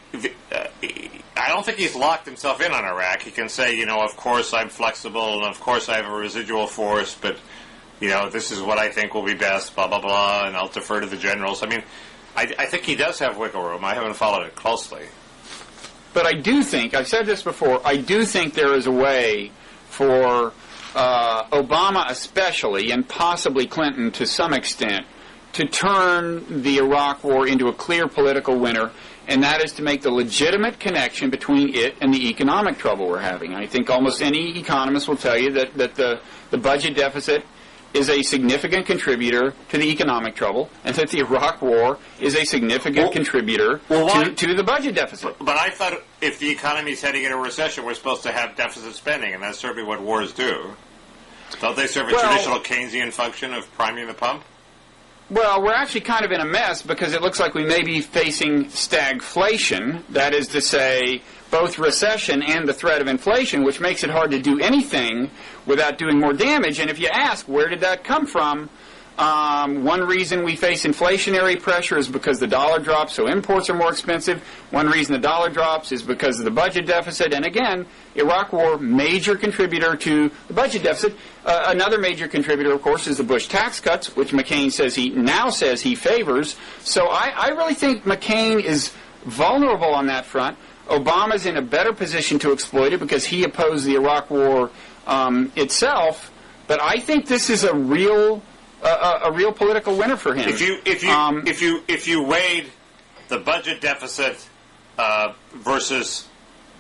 Speaker 2: I don't think he's locked himself in on Iraq. He can say, of course I'm flexible, and of course I have a residual force, but, this is what I think will be best, blah, blah, blah, and I'll defer to the generals. I mean, I think he does have wiggle room. I haven't followed it closely.
Speaker 1: But I do think, I've said this before, I do think there is a way for Obama especially, and possibly Clinton to some extent, to turn the Iraq War into a clear political winner, and that is to make the legitimate connection between it and the economic trouble we're having. I think almost any economist will tell you that the budget deficit is a significant contributor to the economic trouble, and that the Iraq War is a significant contributor to the budget deficit.
Speaker 2: But I thought if the economy is heading into a recession, we're supposed to have deficit spending, and that's certainly what wars do. Don't they serve a traditional Keynesian function of priming the pump?
Speaker 1: Well, we're actually kind of in a mess because it looks like we may be facing stagflation, that is to say, both recession and the threat of inflation, which makes it hard to do anything without doing more damage. And if you ask, where did that come from? One reason we face inflationary pressure is because the dollar drops, so imports are more expensive. One reason the dollar drops is because of the budget deficit. And again, Iraq War, major contributor to the budget deficit. Another major contributor, of course, is the Bush tax cuts, which McCain says he favors. So I really think McCain is vulnerable on that front. Obama's in a better position to exploit it because he opposed the Iraq War itself. But I think this is a real political winner for him.
Speaker 2: If you weighed the budget deficit versus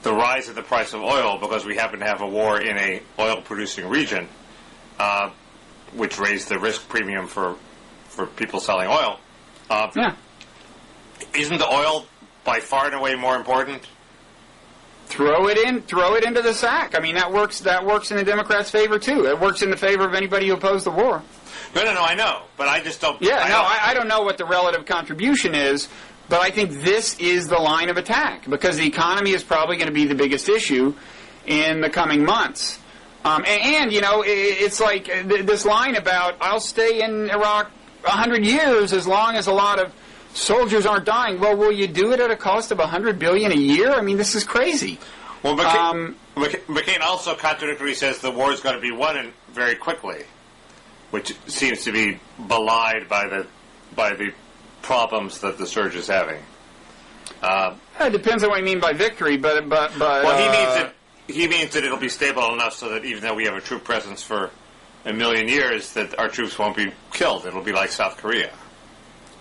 Speaker 2: the rise of the price of oil because we happen to have a war in a oil-producing region, which raised the risk premium for people selling oil. Isn't the oil by far and away more important?
Speaker 1: Throw it into the sack. I mean, that works in the Democrats' favor too. It works in the favor of anybody who opposed the war.
Speaker 2: No, I know, but I just don't.
Speaker 1: I don't know what the relative contribution is, but I think this is the line of attack because the economy is probably going to be the biggest issue in the coming months. And you know, it's like this line about I'll stay in Iraq 100 years as long as a lot of soldiers aren't dying. Well, will you do it at a cost of $100 billion a year? I mean, this is crazy.
Speaker 2: Well, McCain also contradictorily says the war is going to be won very quickly, which seems to be belied by the problems that the surge is having.
Speaker 1: It depends on what you mean by victory, but
Speaker 2: well, he means that it'll be stable enough so that even though we have a troop presence for a million years, that our troops won't be killed. It'll be like South Korea.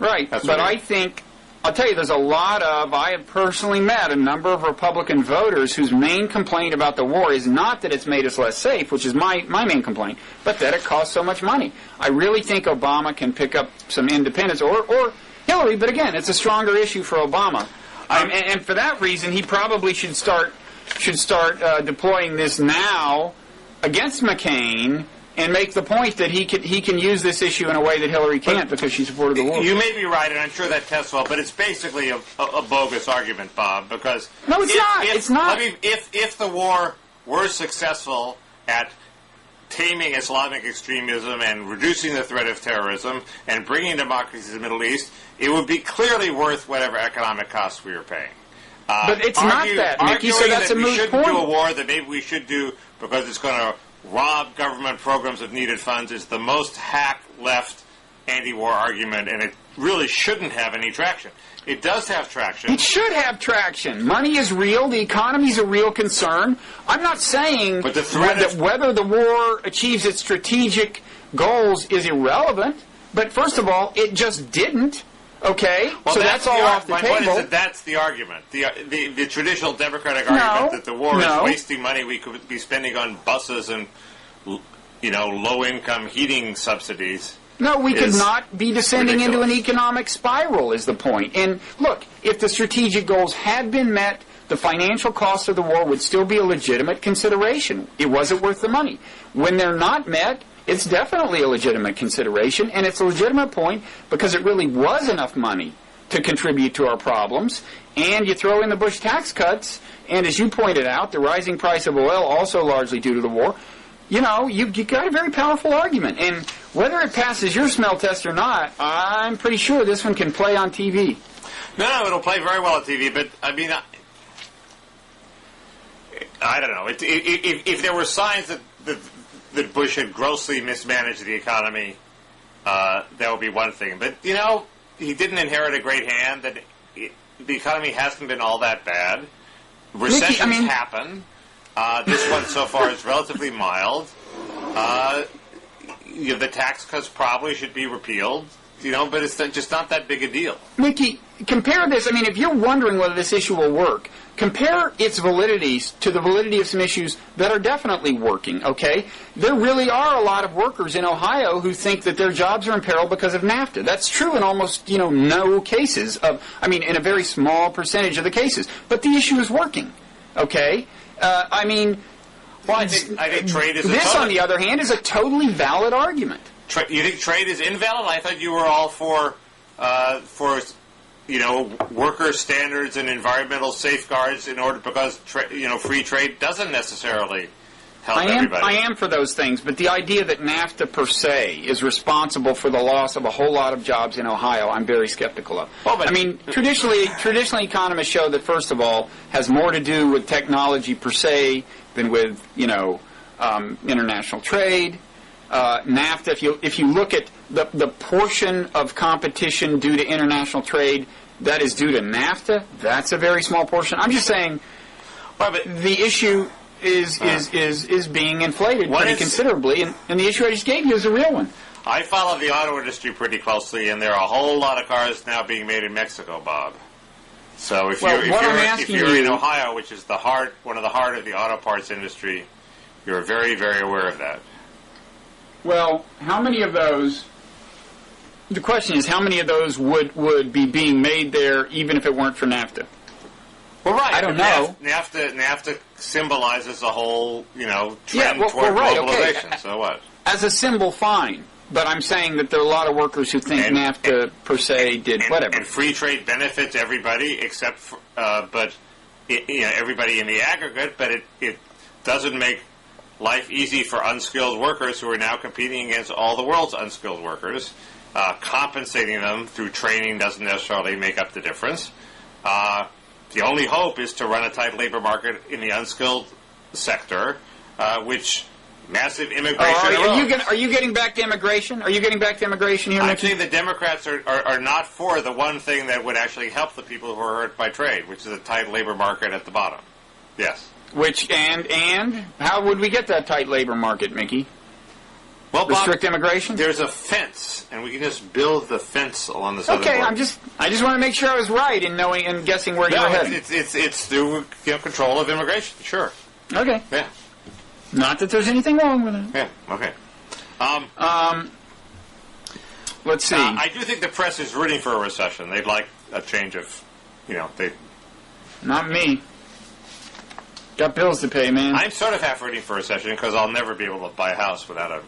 Speaker 1: Right, but I think, I'll tell you, I have personally met a number of Republican voters whose main complaint about the war is not that it's made us less safe, which is my main complaint, but that it costs so much money. I really think Obama can pick up some independence, or Hillary, but again, it's a stronger issue for Obama. And for that reason, he probably should start deploying this now against McCain, and make the point that he can use this issue in a way that Hillary can't because she supported the war.
Speaker 2: You may be right, and I'm sure that tests well, but it's basically a bogus argument, Bob, because...
Speaker 1: No, it's not. It's not.
Speaker 2: I mean, if the war were successful at taming Islamic extremism and reducing the threat of terrorism and bringing democracy to the Middle East, it would be clearly worth whatever economic costs we were paying.
Speaker 1: But it's not that, Mickey, so that's a moot point.
Speaker 2: We shouldn't do a war that maybe we should do because it's going to rob government programs of needed funds is the most hack left anti-war argument, and it really shouldn't have any traction. It does have traction.
Speaker 1: It should have traction. Money is real. The economy is a real concern. I'm not saying that whether the war achieves its strategic goals is irrelevant, but first of all, it just didn't. Okay,
Speaker 2: well,
Speaker 1: so that's all off the table.
Speaker 2: My point is that that's the argument. The traditional Democratic argument that the war is wasting money we could be spending on buses and, low-income heating subsidies.
Speaker 1: No, we could not be descending into an economic spiral is the point. And look, if the strategic goals had been met, the financial cost of the war would still be a legitimate consideration. It wasn't worth the money. When they're not met, it's definitely a legitimate consideration, and it's a legitimate point because it really was enough money to contribute to our problems. And you throw in the Bush tax cuts, and as you pointed out, the rising price of oil, also largely due to the war. You've got a very powerful argument. And whether it passes your smell test or not, I'm pretty sure this one can play on TV.
Speaker 2: No, it'll play very well on TV, but, I mean, I don't know. If there were signs that Bush had grossly mismanaged the economy, that would be one thing. But, he didn't inherit a great hand. That the economy hasn't been all that bad. Recessions happen. This one so far is relatively mild. The tax cuts probably should be repealed, but it's just not that big a deal.
Speaker 1: Mickey, compare this. I mean, if you're wondering whether this issue will work, compare its validities to the validity of some issues that are definitely working, okay? There really are a lot of workers in Ohio who think that their jobs are in peril because of NAFTA. That's true in almost, no cases in a very small percentage of the cases. But the issue is working, okay? I
Speaker 2: think trade is
Speaker 1: this, on the other hand, is a totally valid argument.
Speaker 2: You think trade is invalid? I thought you were all for worker standards and environmental safeguards because free trade doesn't necessarily help everybody.
Speaker 1: I am for those things, but the idea that NAFTA per se is responsible for the loss of a whole lot of jobs in Ohio, I'm very skeptical of. Traditionally economists show that, first of all, has more to do with technology per se than with international trade. NAFTA, if you look at the portion of competition due to international trade that is due to NAFTA, that's a very small portion. I'm just saying the issue is being inflated pretty considerably, and the issue I just gave you is a real one.
Speaker 2: I follow the auto industry pretty closely, and there are a whole lot of cars now being made in Mexico, Bob. So if
Speaker 1: Well, what I'm
Speaker 2: you're
Speaker 1: asking
Speaker 2: in
Speaker 1: you-
Speaker 2: Ohio, which is one of the heart of the auto parts industry, you're very, very aware of that.
Speaker 1: Well, how many of those? The question is, how many of those would be being made there, even if it weren't for NAFTA?
Speaker 2: Well, right.
Speaker 1: I don't know.
Speaker 2: NAFTA symbolizes a whole, trend toward
Speaker 1: right,
Speaker 2: globalization.
Speaker 1: okay.
Speaker 2: So what?
Speaker 1: As a symbol, fine. But I'm saying that there are a lot of workers who think NAFTA per se did whatever.
Speaker 2: And free trade benefits everybody except for, everybody in the aggregate, but it doesn't make life easy for unskilled workers who are now competing against all the world's unskilled workers. Compensating them through training doesn't necessarily make up the difference. The only hope is to run a tight labor market in the unskilled sector, which massive immigration.
Speaker 1: Are you getting back to immigration? Are you getting back to immigration here,
Speaker 2: I'm
Speaker 1: Mickey?
Speaker 2: saying the Democrats are not for the one thing that would actually help the people who are hurt by trade, which is a tight labor market at the bottom. Yes.
Speaker 1: Which and how would we get that tight labor market, Mickey?
Speaker 2: Well,
Speaker 1: Restrict
Speaker 2: Bob,
Speaker 1: immigration?
Speaker 2: There's a fence, and we can just build the fence along the southern
Speaker 1: Okay,
Speaker 2: border.
Speaker 1: I just want to make sure I was right in knowing and guessing where you were heading.
Speaker 2: It's through control of immigration. Sure.
Speaker 1: Okay.
Speaker 2: Yeah.
Speaker 1: Not that there's anything wrong with it.
Speaker 2: Yeah. Okay.
Speaker 1: Let's see.
Speaker 2: I do think the press is rooting for a recession. They'd like a change of, they.
Speaker 1: Not me. Got bills to pay, man.
Speaker 2: I'm sort of half rooting for a recession because I'll never be able to buy a house without a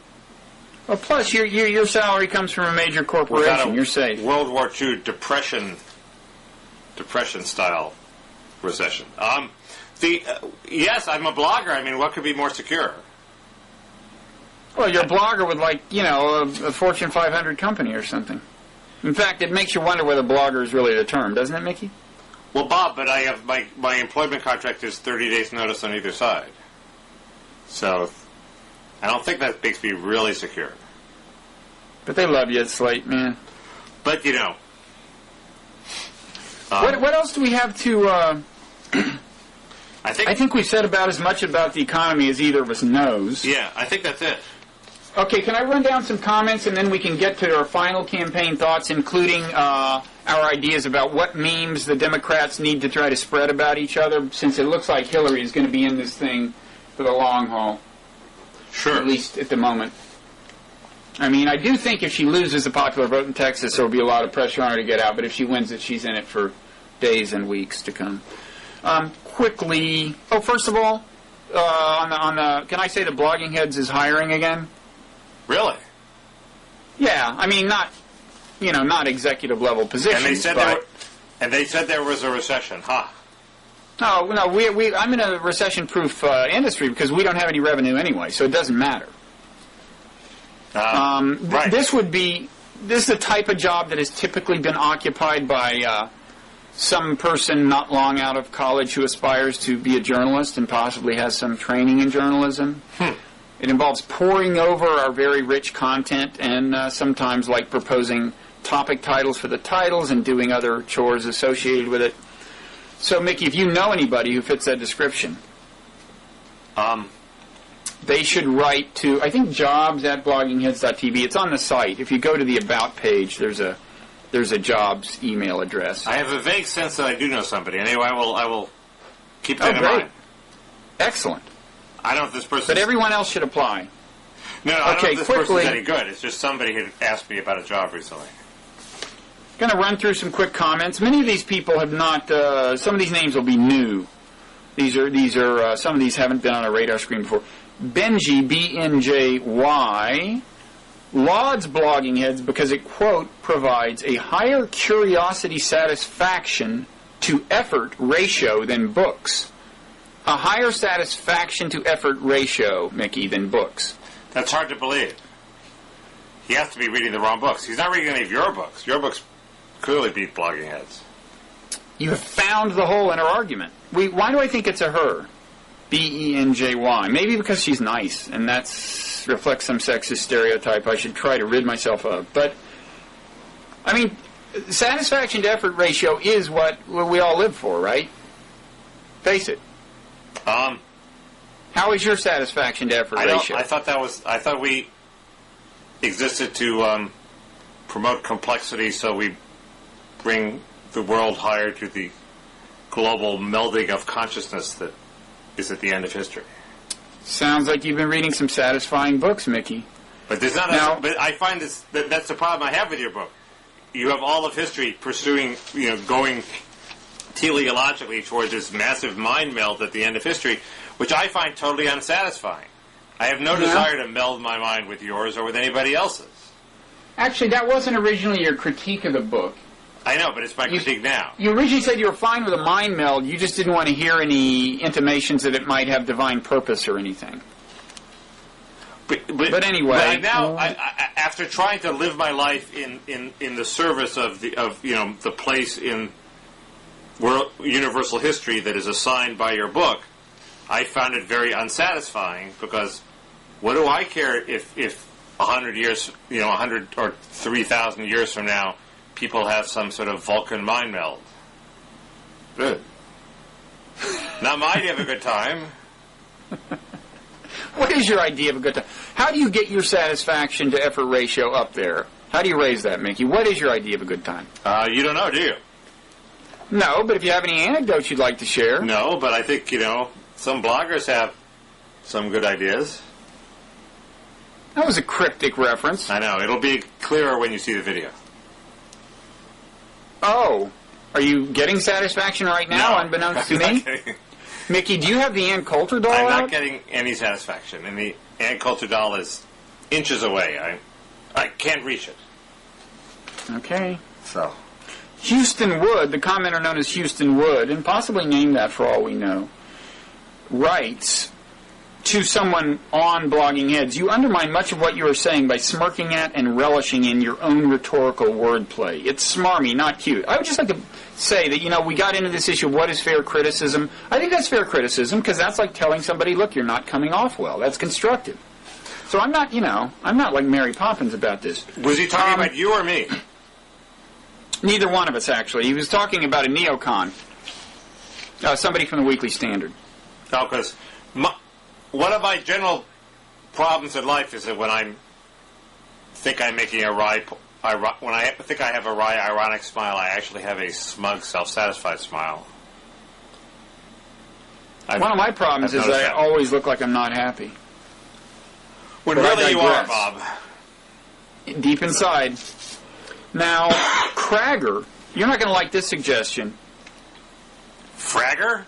Speaker 1: Well, plus your salary comes from a major corporation. You're safe.
Speaker 2: World War II depression style recession. Yes, I'm a blogger. I mean, what could be more secure?
Speaker 1: Well, you're a blogger with a Fortune 500 company or something. In fact, it makes you wonder whether blogger is really the term, doesn't it, Mickey?
Speaker 2: Well, Bob, but I have my employment contract is 30 days notice on either side. So I don't think that makes me really secure.
Speaker 1: But they love you at Slate, man.
Speaker 2: But,
Speaker 1: what else do we have to...
Speaker 2: I
Speaker 1: think we've said about as much about the economy as either of us knows.
Speaker 2: Yeah, I think that's it.
Speaker 1: Okay, can I run down some comments and then we can get to our final campaign thoughts, including our ideas about what memes the Democrats need to try to spread about each other, since it looks like Hillary is going to be in this thing for the long haul.
Speaker 2: Sure.
Speaker 1: At least at the moment. I mean, I do think if she loses the popular vote in Texas, there will be a lot of pressure on her to get out, but if she wins it, she's in it for days and weeks to come. Quickly, first of all, on the, can I say that Bloggingheads is hiring again?
Speaker 2: Really?
Speaker 1: Yeah, I mean, not executive level positions.
Speaker 2: And they said there was a recession, huh?
Speaker 1: No, I'm in a recession-proof industry because we don't have any revenue anyway, so it doesn't matter.
Speaker 2: Right.
Speaker 1: This is the type of job that has typically been occupied by some person not long out of college who aspires to be a journalist and possibly has some training in journalism. It involves poring over our very rich content and sometimes proposing topic titles for the titles and doing other chores associated with it. So, Mickey, if you know anybody who fits that description, they should write to, I think, jobs@bloggingheads.tv. It's on the site. If you go to the About page, there's a jobs email address.
Speaker 2: I have a vague sense that I do know somebody. Anyway, I will keep that in mind.
Speaker 1: Excellent.
Speaker 2: I don't know if this person...
Speaker 1: But everyone else should apply.
Speaker 2: No, I don't know if this person's any good. It's just somebody had asked me about a job recently.
Speaker 1: Going to run through some quick comments. Many of these people have not... some of these names will be new. These are some of these haven't been on a radar screen before. Benji, B-N-J-Y, lauds Bloggingheads because it, quote, provides a higher curiosity satisfaction to effort ratio than books. A higher satisfaction to effort ratio, Mickey, than books.
Speaker 2: That's hard to believe. He has to be reading the wrong books. He's not reading any of your books. Your books clearly beat Bloggingheads. You
Speaker 1: have found the hole in her argument. Why do I think it's a her? B-E-N-J-Y. Maybe because she's nice, and that reflects some sexist stereotype I should try to rid myself of. But, I mean, satisfaction to effort ratio is what we all live for, right? Face it. How is your satisfaction to effort ratio?
Speaker 2: I thought we existed to promote complexity, so we bring the world higher to the global melding of consciousness that is at the end of history.
Speaker 1: Sounds like you've been reading some satisfying books, Mickey.
Speaker 2: But there's not. But I find that's the problem I have with your book. You have all of history pursuing, going teleologically towards this massive mind meld at the end of history, which I find totally unsatisfying. I have no desire to meld my mind with yours or with anybody else's.
Speaker 1: Actually, that wasn't originally your critique of the book.
Speaker 2: I know, but it's my critique now.
Speaker 1: You originally said you were fine with a mind meld. You just didn't want to hear any intimations that it might have divine purpose or anything. But anyway,
Speaker 2: but now, after trying to live my life in the service of the place in world universal history that is assigned by your book, I found it very unsatisfying because what do I care if 100 years, 100 or 3,000 years from now, people have some sort of Vulcan mind meld? Good. Not my idea of a good time.
Speaker 1: What is your idea of a good time? How do you get your satisfaction to effort ratio up there? How do you raise that, Mickey? What is your idea of a good time?
Speaker 2: You don't know, do you?
Speaker 1: No, but if you have any anecdotes you'd like to share.
Speaker 2: No, but I think, some bloggers have some good ideas.
Speaker 1: That was a cryptic reference.
Speaker 2: I know. It'll be clearer when you see the video.
Speaker 1: Oh. Are you getting satisfaction right now,
Speaker 2: No,
Speaker 1: unbeknownst to
Speaker 2: I'm
Speaker 1: me?
Speaker 2: not getting,
Speaker 1: Mickey, do you have the Ann Coulter doll
Speaker 2: I'm
Speaker 1: out?
Speaker 2: not getting any satisfaction. And the Ann Coulter doll is inches away. I can't reach it.
Speaker 1: Okay.
Speaker 2: So.
Speaker 1: Houston Wood, the commenter known as Houston Wood, and possibly named that for all we know, writes to someone on Bloggingheads, you undermine much of what you are saying by smirking at and relishing in your own rhetorical wordplay. It's smarmy, not cute. I would just like to say that, we got into this issue of what is fair criticism. I think that's fair criticism because that's like telling somebody, look, you're not coming off well. That's constructive. So I'm not, I'm not like Mary Poppins about this.
Speaker 2: Was he talking about you or me?
Speaker 1: Neither one of us, actually. He was talking about a neocon. Somebody from the Weekly Standard.
Speaker 2: No, because one of my general problems in life is that when I think I'm making a when I think I have a wry, ironic smile, I actually have a smug, self-satisfied smile.
Speaker 1: One of my problems is I always look like I'm not happy.
Speaker 2: When really you are, Bob.
Speaker 1: Deep inside. Now, Kragger, you're not going to like this suggestion.
Speaker 2: Fragger?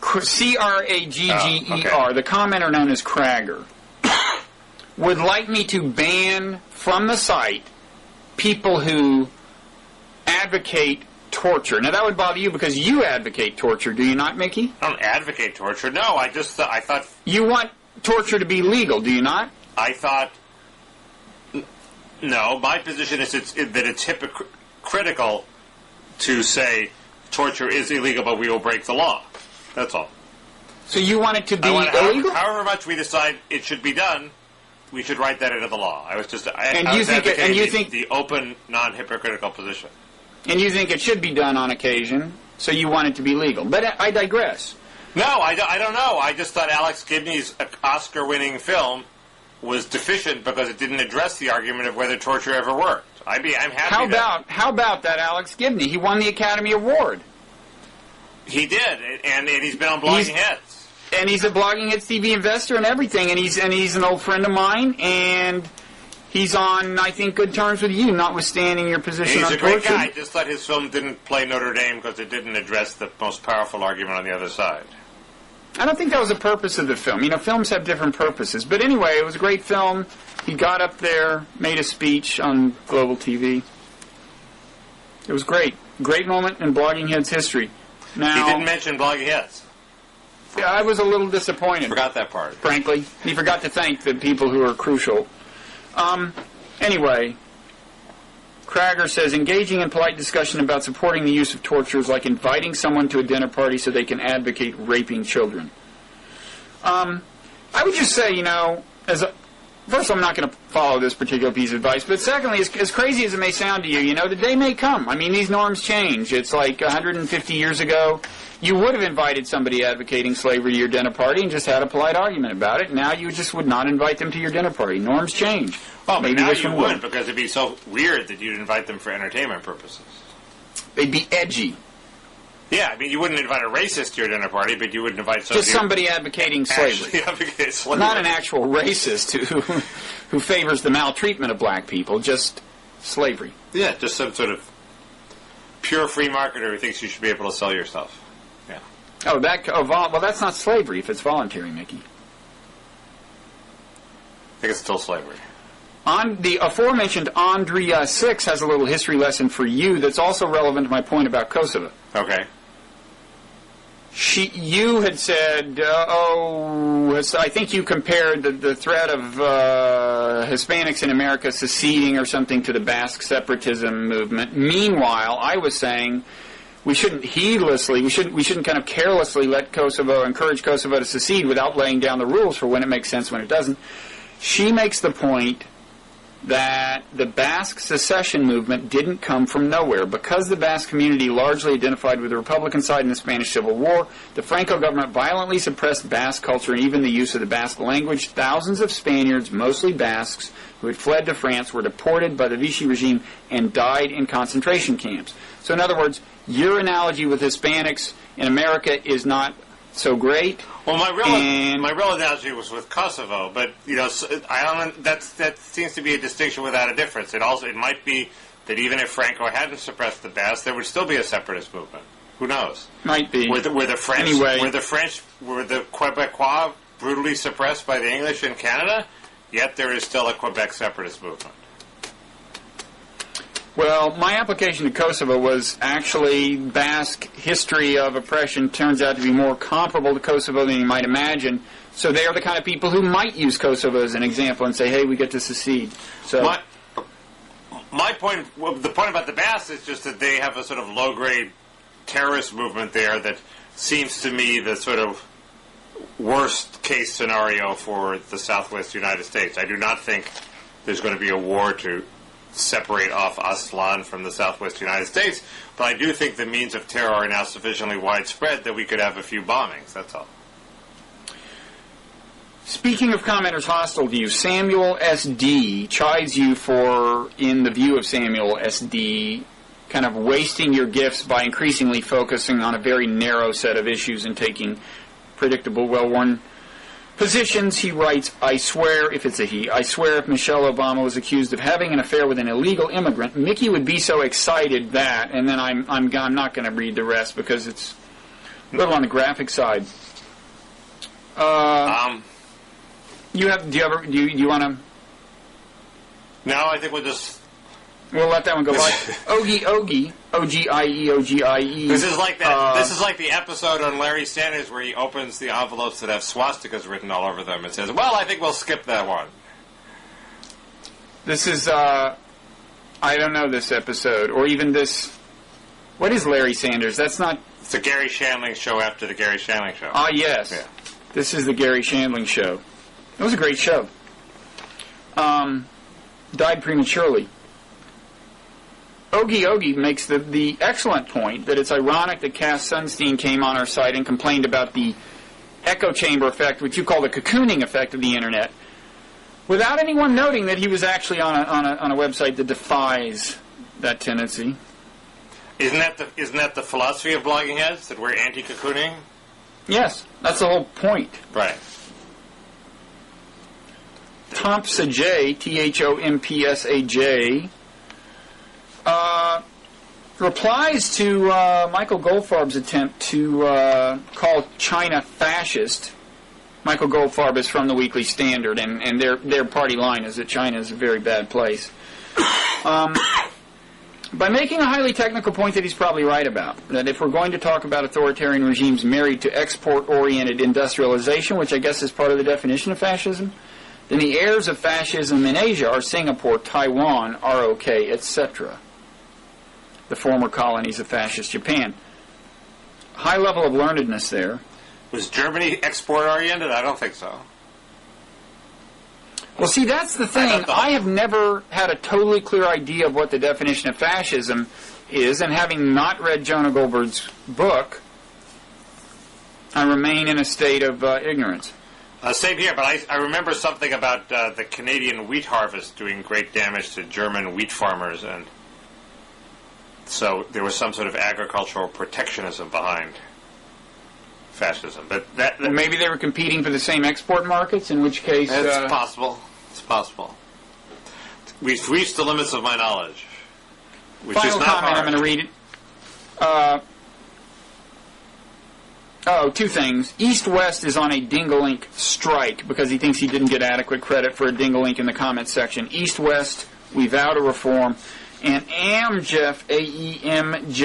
Speaker 1: Cragger.
Speaker 2: Oh, okay.
Speaker 1: The commenter known as Kragger, would like me to ban from the site people who advocate torture. Now, that would bother you because you advocate torture, do you not, Mickey?
Speaker 2: I don't advocate torture. No, I thought...
Speaker 1: You want torture to be legal, do you not?
Speaker 2: I thought... No, my position is that it's hypocritical to say torture is illegal, but we will break the law. That's all.
Speaker 1: So you want it to be illegal?
Speaker 2: However much we decide it should be done, we should write that into the law. I was just advocating the open, non-hypocritical position.
Speaker 1: And you think it should be done on occasion, so you want it to be legal. But I digress.
Speaker 2: No, I don't know. I just thought Alex Gibney's Oscar-winning film was deficient because it didn't address the argument of whether torture ever worked. I'm happy.
Speaker 1: How about that Alex Gibney? He won the Academy Award.
Speaker 2: He did, and he's been on Bloggingheads.
Speaker 1: And he's a Bloggingheads TV investor and everything, and he's an old friend of mine, and he's on, I think, good terms with you, notwithstanding your position on torture.
Speaker 2: He's a great guy. I just thought his film didn't play Notre Dame because it didn't address the most powerful argument on the other side.
Speaker 1: I don't think that was the purpose of the film. Films have different purposes. But anyway, it was a great film. He got up there, made a speech on global TV. It was great. Great moment in Bloggingheads history. Now,
Speaker 2: he didn't mention Bloggingheads.
Speaker 1: Yeah, I was a little disappointed.
Speaker 2: Forgot that part.
Speaker 1: Frankly. He forgot to thank the people who are crucial. Anyway, Kragger says, engaging in polite discussion about supporting the use of torture is like inviting someone to a dinner party so they can advocate raping children. I would just say, first I'm not going to follow this particular piece of advice, but secondly, as crazy as it may sound to you, the day may come. These norms change. It's like 150 years ago, you would have invited somebody advocating slavery to your dinner party and just had a polite argument about it. Now you just would not invite them to your dinner party. Norms change.
Speaker 2: Well, but now you would, because it'd be so weird that you'd invite them for entertainment purposes.
Speaker 1: They'd be edgy.
Speaker 2: Yeah, I mean, you wouldn't invite a racist to your dinner party, but you would invite somebody...
Speaker 1: Just somebody advocating slavery. Not an actual racist who favors the maltreatment of black people, just slavery.
Speaker 2: Yeah, just some sort of pure free marketer who thinks you should be able to sell your stuff. Yeah.
Speaker 1: Oh, well, that's not slavery if it's voluntary, Mickey.
Speaker 2: I think it's still slavery.
Speaker 1: On the aforementioned Andrea 6 has a little history lesson for you that's also relevant to my point about Kosovo.
Speaker 2: Okay.
Speaker 1: You had said, I think you compared the threat of Hispanics in America seceding or something to the Basque separatism movement. Meanwhile, I was saying we shouldn't kind of carelessly encourage Kosovo to secede without laying down the rules for when it makes sense, when it doesn't. She makes the point that the Basque secession movement didn't come from nowhere. Because the Basque community largely identified with the Republican side in the Spanish Civil War, the Franco government violently suppressed Basque culture and even the use of the Basque language. Thousands of Spaniards, mostly Basques, who had fled to France were deported by the Vichy regime and died in concentration camps. So in other words, your analogy with Hispanics in America is not so great.
Speaker 2: Well, my real analogy was with Kosovo, but that seems to be a distinction without a difference. It might be that even if Franco hadn't suppressed the Basques, there would still be a separatist movement. Who knows?
Speaker 1: Might be.
Speaker 2: Were the Quebecois brutally suppressed by the English in Canada? Yet there is still a Quebec separatist movement.
Speaker 1: Well, my application to Kosovo was actually Basque history of oppression turns out to be more comparable to Kosovo than you might imagine. So they are the kind of people who might use Kosovo as an example and say, hey, we get to secede. So
Speaker 2: my point, the point about the Basques is just that they have a sort of low-grade terrorist movement there that seems to me the sort of worst-case scenario for the southwest United States. I do not think there's going to be a war to separate off Aslan from the southwest United States, but I do think the means of terror are now sufficiently widespread that we could have a few bombings, that's all.
Speaker 1: Speaking of commenters hostile to you, Samuel S.D. chides you for, in the view of Samuel S.D., kind of wasting your gifts by increasingly focusing on a very narrow set of issues and taking predictable, well-worn positions. He writes, I swear, if it's a he, I swear if Michelle Obama was accused of having an affair with an illegal immigrant, Mickey would be so excited that, and then I'm not going to read the rest because it's a little on the graphic side. Do you want to?
Speaker 2: No, I think
Speaker 1: we'll let that one go by. Ogie, O-G-I-E.
Speaker 2: This is like that. This is like the episode on Larry Sanders where he opens the envelopes that have swastikas written all over them and says, well, I think we'll skip that one.
Speaker 1: This is, I don't know this episode, or even this, what is Larry Sanders? That's not...
Speaker 2: It's the Gary Shandling show after the Gary Shandling show.
Speaker 1: Ah, yes. Yeah. This is the Gary Shandling show. It was a great show. Died prematurely. Ogie makes the excellent point that it's ironic that Cass Sunstein came on our site and complained about the echo chamber effect, which you call the cocooning effect of the Internet, without anyone noting that he was actually on a website that defies that tendency.
Speaker 2: Isn't that the philosophy of Bloggingheads, that we're anti-cocooning?
Speaker 1: Yes, that's the whole point.
Speaker 2: Right.
Speaker 1: Thompsaj, Thompsaj, replies to Michael Goldfarb's attempt to call China fascist. Michael Goldfarb is from the Weekly Standard, and their party line is that China is a very bad place. By making a highly technical point that he's probably right about, that if we're going to talk about authoritarian regimes married to export-oriented industrialization, which I guess is part of the definition of fascism, then the heirs of fascism in Asia are Singapore, Taiwan, ROK, etc., the former colonies of fascist Japan. High level of learnedness there.
Speaker 2: Was Germany export-oriented? I don't think so.
Speaker 1: Well, see, that's the thing. I have never had a totally clear idea of what the definition of fascism is, and having not read Jonah Goldberg's book, I remain in a state of ignorance.
Speaker 2: Same here, but I remember something about the Canadian wheat harvest doing great damage to German wheat farmers, and So there was some sort of agricultural protectionism behind fascism. But that
Speaker 1: maybe they were competing for the same export markets, in which case...
Speaker 2: It's possible. It's possible. We've reached the limits of my knowledge, which
Speaker 1: Final
Speaker 2: is not
Speaker 1: comment,
Speaker 2: hard.
Speaker 1: I'm going to read it. Two things. East-West is on a Dinglink strike because he thinks he didn't get adequate credit for a Dinglink in the comments section. East-West, we vow to reform. And Amjeff, A-E-M-J-E-F-F,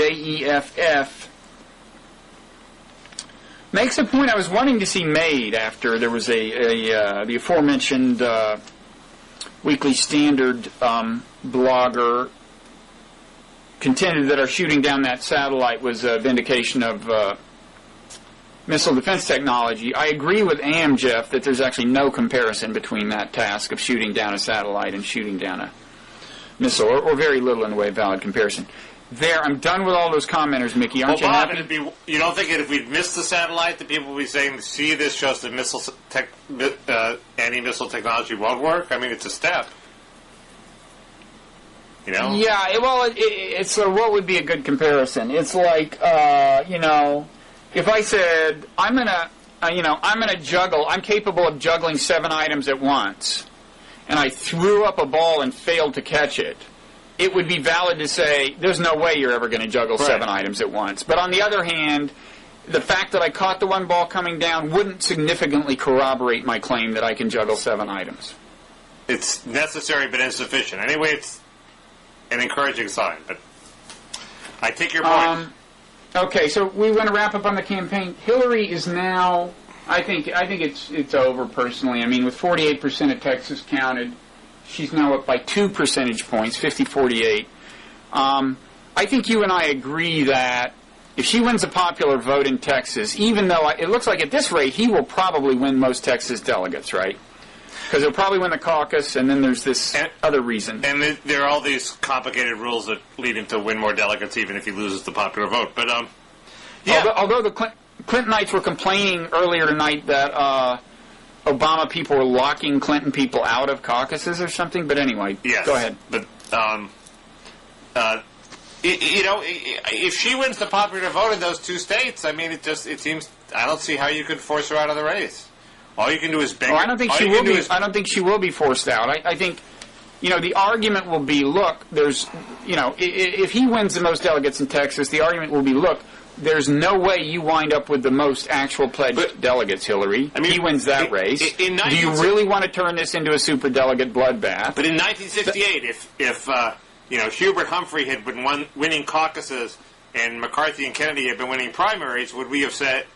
Speaker 1: makes a point I was wanting to see made after there was the aforementioned Weekly Standard blogger contended that our shooting down that satellite was a vindication of missile defense technology. I agree with Amjeff that there's actually no comparison between that task of shooting down a satellite and shooting down a missile, or very little in the way of valid comparison. There, I'm done with all those commenters, Mickey. Aren't you happy?
Speaker 2: You don't think that if we'd missed the satellite, that people would be saying, see, this shows that anti-missile technology won't work? I mean, it's a step. You know?
Speaker 1: Yeah, it's what would be a good comparison? It's like, if I said, I'm gonna juggle, I'm capable of juggling 7 items at once, and I threw up a ball and failed to catch it, it would be valid to say, there's no way you're ever going to juggle 7 items at once. But on the other hand, the fact that I caught the one ball coming down wouldn't significantly corroborate my claim that I can juggle 7 items.
Speaker 2: It's necessary but insufficient. Anyway, it's an encouraging sign, but I take your point.
Speaker 1: Okay, so we want to wrap up on the campaign. Hillary is now, I think it's over personally. I mean, with 48% of Texas counted, she's now up by 2 percentage points, 50-48. I think you and I agree that if she wins a popular vote in Texas, even though it looks like at this rate he will probably win most Texas delegates, right? Because he'll probably win the caucus, and then there's this other reason.
Speaker 2: And there are all these complicated rules that lead him to win more delegates, even if he loses the popular vote. But yeah.
Speaker 1: Although the Clintonites were complaining earlier tonight that Obama people were locking Clinton people out of caucuses or something. But anyway,
Speaker 2: yes,
Speaker 1: go ahead.
Speaker 2: But if she wins the popular vote in those 2 states, I mean, it seems I don't see how you could force her out of the race. All you can do is beg.
Speaker 1: I don't think she will be. I don't think she will be forced out. I think, the argument will be, look, there's, if he wins the most delegates in Texas, the argument will be, look, there's no way you wind up with the most actual pledged delegates, Hillary. I mean, he wins that race. Do you really want to turn this into a superdelegate bloodbath?
Speaker 2: But in 1968, if Hubert Humphrey had been winning caucuses and McCarthy and Kennedy had been winning primaries, would we have said,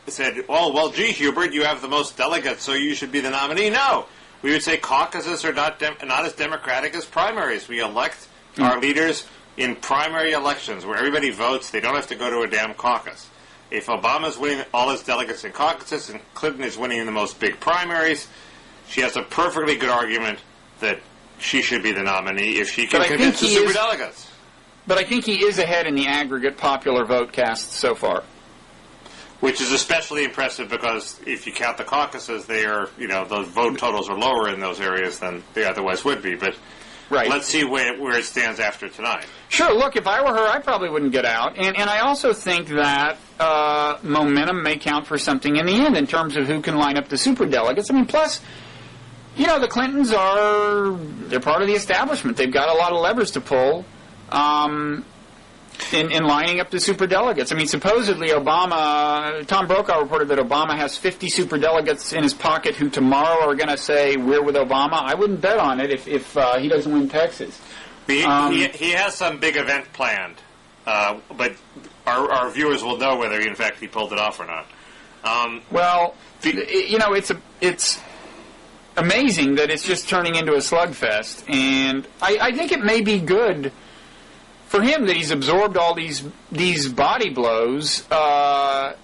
Speaker 2: oh, well, gee, Hubert, you have the most delegates, so you should be the nominee? No. We would say caucuses are not as democratic as primaries. We elect our leaders in primary elections where everybody votes. They don't have to go to a damn caucus. If Obama's winning all his delegates in caucuses and Clinton is winning the most big primaries, she has a perfectly good argument that she should be the nominee if she can convince the superdelegates.
Speaker 1: But I think he is ahead in the aggregate popular vote cast so far.
Speaker 2: Which is especially impressive because if you count the caucuses, they are, those vote totals are lower in those areas than they otherwise would be. But let's see where it stands after tonight.
Speaker 1: Sure, look, if I were her, I probably wouldn't get out. And I also think that momentum may count for something in the end in terms of who can line up the superdelegates. I mean, plus, the Clintons they're part of the establishment. They've got a lot of levers to pull. In lining up the superdelegates. I mean, supposedly Tom Brokaw reported that Obama has 50 superdelegates in his pocket who tomorrow are going to say, we're with Obama. I wouldn't bet on it if he doesn't win Texas.
Speaker 2: He has some big event planned, but our viewers will know whether, in fact, he pulled it off or not.
Speaker 1: It's amazing that it's just turning into a slugfest, and I think it may be good for him that he's absorbed all these body blows. A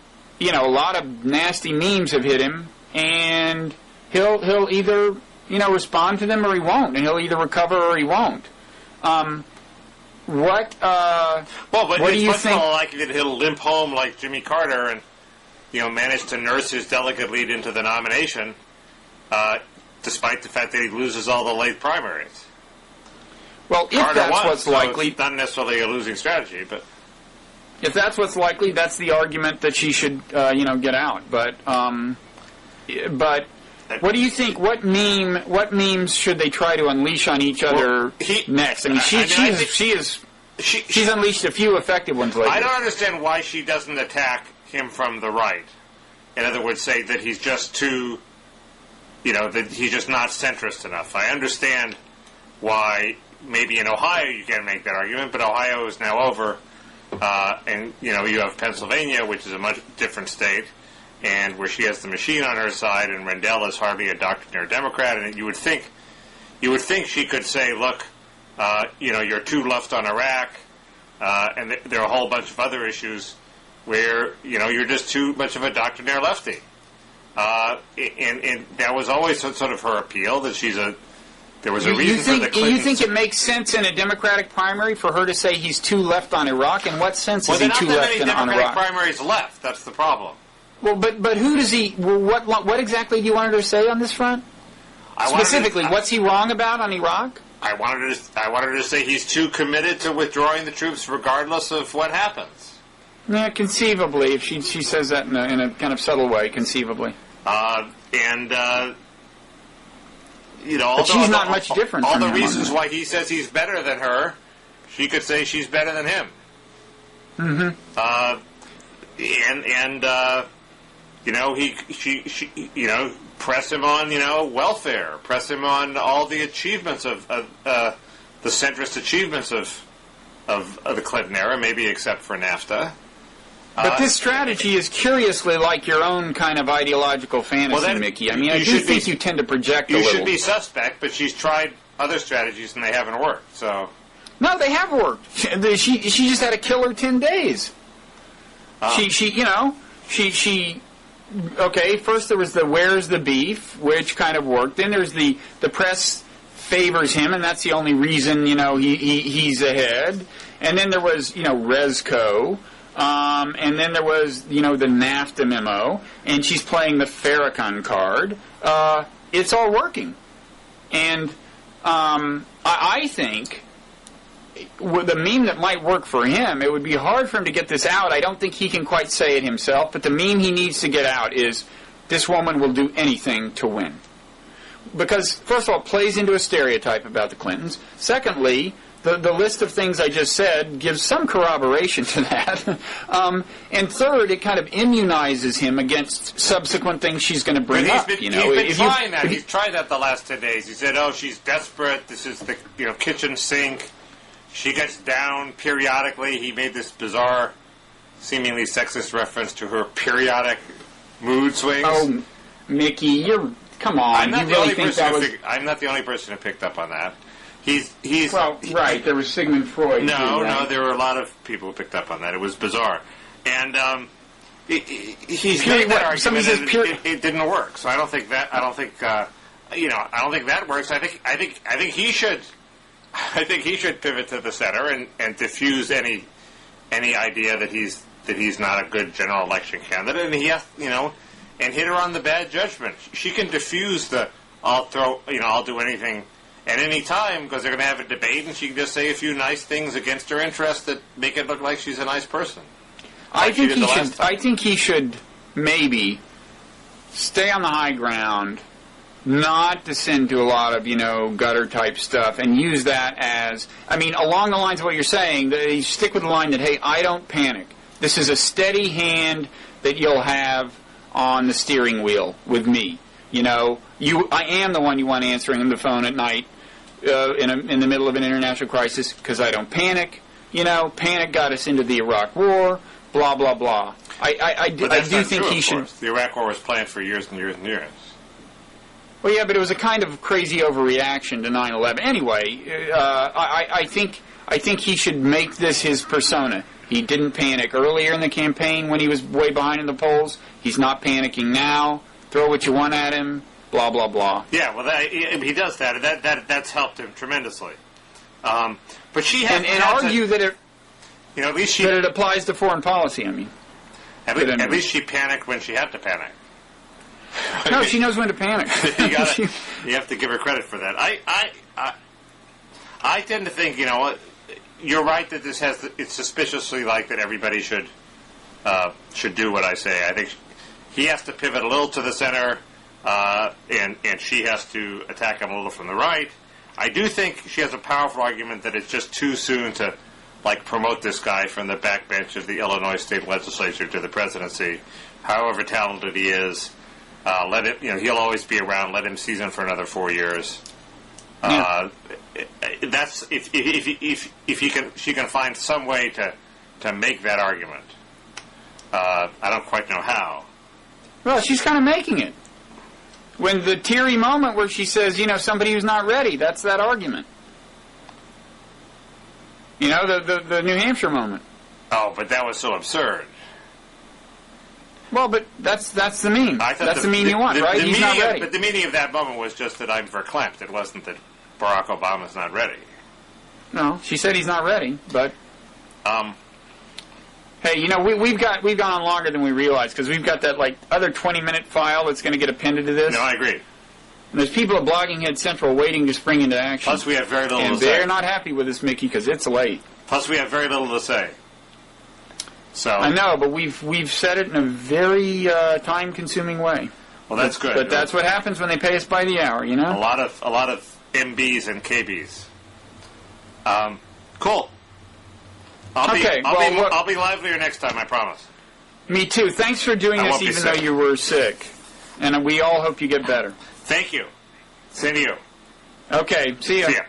Speaker 1: lot of nasty memes have hit him, and he'll either respond to them or he won't, and he'll either recover or he won't. What do you think?
Speaker 2: More likely that he'll limp home like Jimmy Carter and manage to nurse his delegate lead into the nomination, despite the fact that he loses all the late primaries.
Speaker 1: Well, if that's what's likely,
Speaker 2: it's not necessarily a losing strategy, but
Speaker 1: If that's what's likely, that's the argument that she should, get out. But what do you think? What memes should they try to unleash on each other next? I mean, she's unleashed a few effective ones lately.
Speaker 2: I don't understand why she doesn't attack him from the right. In other words, say that he's just too, that he's just not centrist enough. I understand why maybe in Ohio you can make that argument, but Ohio is now over. And you have Pennsylvania, which is a much different state, and where she has the machine on her side, and Rendell is hardly a doctrinaire Democrat. And you would think she could say, "Look, you're too left on Iraq," and there are a whole bunch of other issues where you're just too much of a doctrinaire lefty. And that was always sort of her appeal, that there was a reason for the Clintons.
Speaker 1: You think it makes sense in a Democratic primary for her to say he's too left on Iraq? In what sense is he too left on Iraq?
Speaker 2: Well, there are not that many Democratic primaries left. That's the problem.
Speaker 1: Well, but who does he? What exactly do you want her to say on this front? Specifically, what's he wrong about on Iraq?
Speaker 2: I wanted her to say he's too committed to withdrawing the troops regardless of what happens.
Speaker 1: Yeah, conceivably, if she says that in a kind of subtle way, conceivably. But she's not much different.
Speaker 2: All the reasons why he says he's better than her, she could say she's better than him.
Speaker 1: Mm-hmm.
Speaker 2: She press him on, welfare, press him on all the achievements of the centrist achievements of the Clinton era, maybe except for NAFTA.
Speaker 1: But this strategy is curiously like your own kind of ideological fantasy, Mickey. I mean, I do think you tend to project a little.
Speaker 2: You should be suspect, but she's tried other strategies and they haven't worked. So
Speaker 1: no, they have worked. She just had a killer 10 days. Okay, first there was the "Where's the Beef," which kind of worked. Then there's the press favors him, and that's the only reason he's ahead. And then there was Resco. And then there was, the NAFTA memo, and she's playing the Farrakhan card. It's all working. And I think with the meme that might work for him, it would be hard for him to get this out. I don't think he can quite say it himself, but the meme he needs to get out is, this woman will do anything to win. Because, first of all, it plays into a stereotype about the Clintons. Secondly, the list of things I just said gives some corroboration to that. And third, it kind of immunizes him against subsequent things she's going to bring up.
Speaker 2: He's been trying that. He's tried that the last 10 days. He said, she's desperate. This is the kitchen sink. She gets down periodically. He made this bizarre, seemingly sexist reference to her periodic mood swings. Oh,
Speaker 1: Mickey, come on.
Speaker 2: I'm not the only person who picked up on that. He's
Speaker 1: right. There was Sigmund Freud.
Speaker 2: No, there were a lot of people who picked up on that. It was bizarre, and he's made that argument. It didn't work. So I don't think that works. I think he should. I think he should pivot to the center and diffuse any idea that he's not a good general election candidate. And he has, and hit her on the bad judgment. She can diffuse the I'll do anything at any time, because they're going to have a debate, and she can just say a few nice things against her interest that make it look like she's a nice person.
Speaker 1: I think he should maybe stay on the high ground, not descend to a lot of gutter type stuff, and use that as along the lines of what you're saying. They stick with the line that, hey, I don't panic. This is a steady hand that you'll have on the steering wheel with me. I am the one you want answering the phone at night in the middle of an international crisis, because I don't panic. Panic got us into the Iraq War, blah, blah, blah. I do think he should...
Speaker 2: The Iraq War was planned for years and years and years.
Speaker 1: Well, yeah, but it was a kind of crazy overreaction to 9/11. Anyway, I think he should make this his persona. He didn't panic earlier in the campaign when he was way behind in the polls. He's not panicking now. Throw what you want at him, blah, blah, blah.
Speaker 2: Yeah, well, he does that. That's helped him tremendously. But she has...
Speaker 1: And argue that it...
Speaker 2: at least she...
Speaker 1: That it applies to foreign policy,
Speaker 2: At least she panicked when she had to panic.
Speaker 1: No, she knows when to panic.
Speaker 2: You have to give her credit for that. I tend to think, you're right that this has. It's suspiciously like that. Everybody should do what I say. I think he has to pivot a little to the center, and she has to attack him a little from the right. I do think she has a powerful argument that it's just too soon to promote this guy from the backbench of the Illinois state legislature to the presidency. However talented he is, let him. He'll always be around. Let him season for another 4 years.
Speaker 1: Yeah.
Speaker 2: That's if she can find some way to make that argument. I don't quite know how.
Speaker 1: Well, she's kind of making it. When the teary moment where she says, somebody who's not ready, that's that argument. The New Hampshire moment.
Speaker 2: Oh, but that was so absurd.
Speaker 1: Well, but that's the meme. That's the meme you want, right? He's not ready.
Speaker 2: But the meaning of that moment was just that I'm verklempt. It wasn't that Barack Obama's not ready.
Speaker 1: No, she said he's not ready, but... Hey, we've gone on longer than we realized, because we've got that, other 20-minute file that's going to get appended to this.
Speaker 2: No, I agree.
Speaker 1: And there's people at Bloggingheads Central waiting to spring into action.
Speaker 2: Plus, we have very little to say.
Speaker 1: And they're not happy with us, Mickey, because it's late.
Speaker 2: Plus, we have very little to say. So
Speaker 1: I know, but we've said it in a very time-consuming way.
Speaker 2: Well, that's good.
Speaker 1: But that's what happens when they pay us by the hour,
Speaker 2: A lot of MBs and KBs. Cool. I'll be livelier next time, I promise.
Speaker 1: Me too. Thanks for doing this even though you were sick. And we all hope you get better.
Speaker 2: Thank you. Same to you.
Speaker 1: Okay, see ya.
Speaker 2: See ya.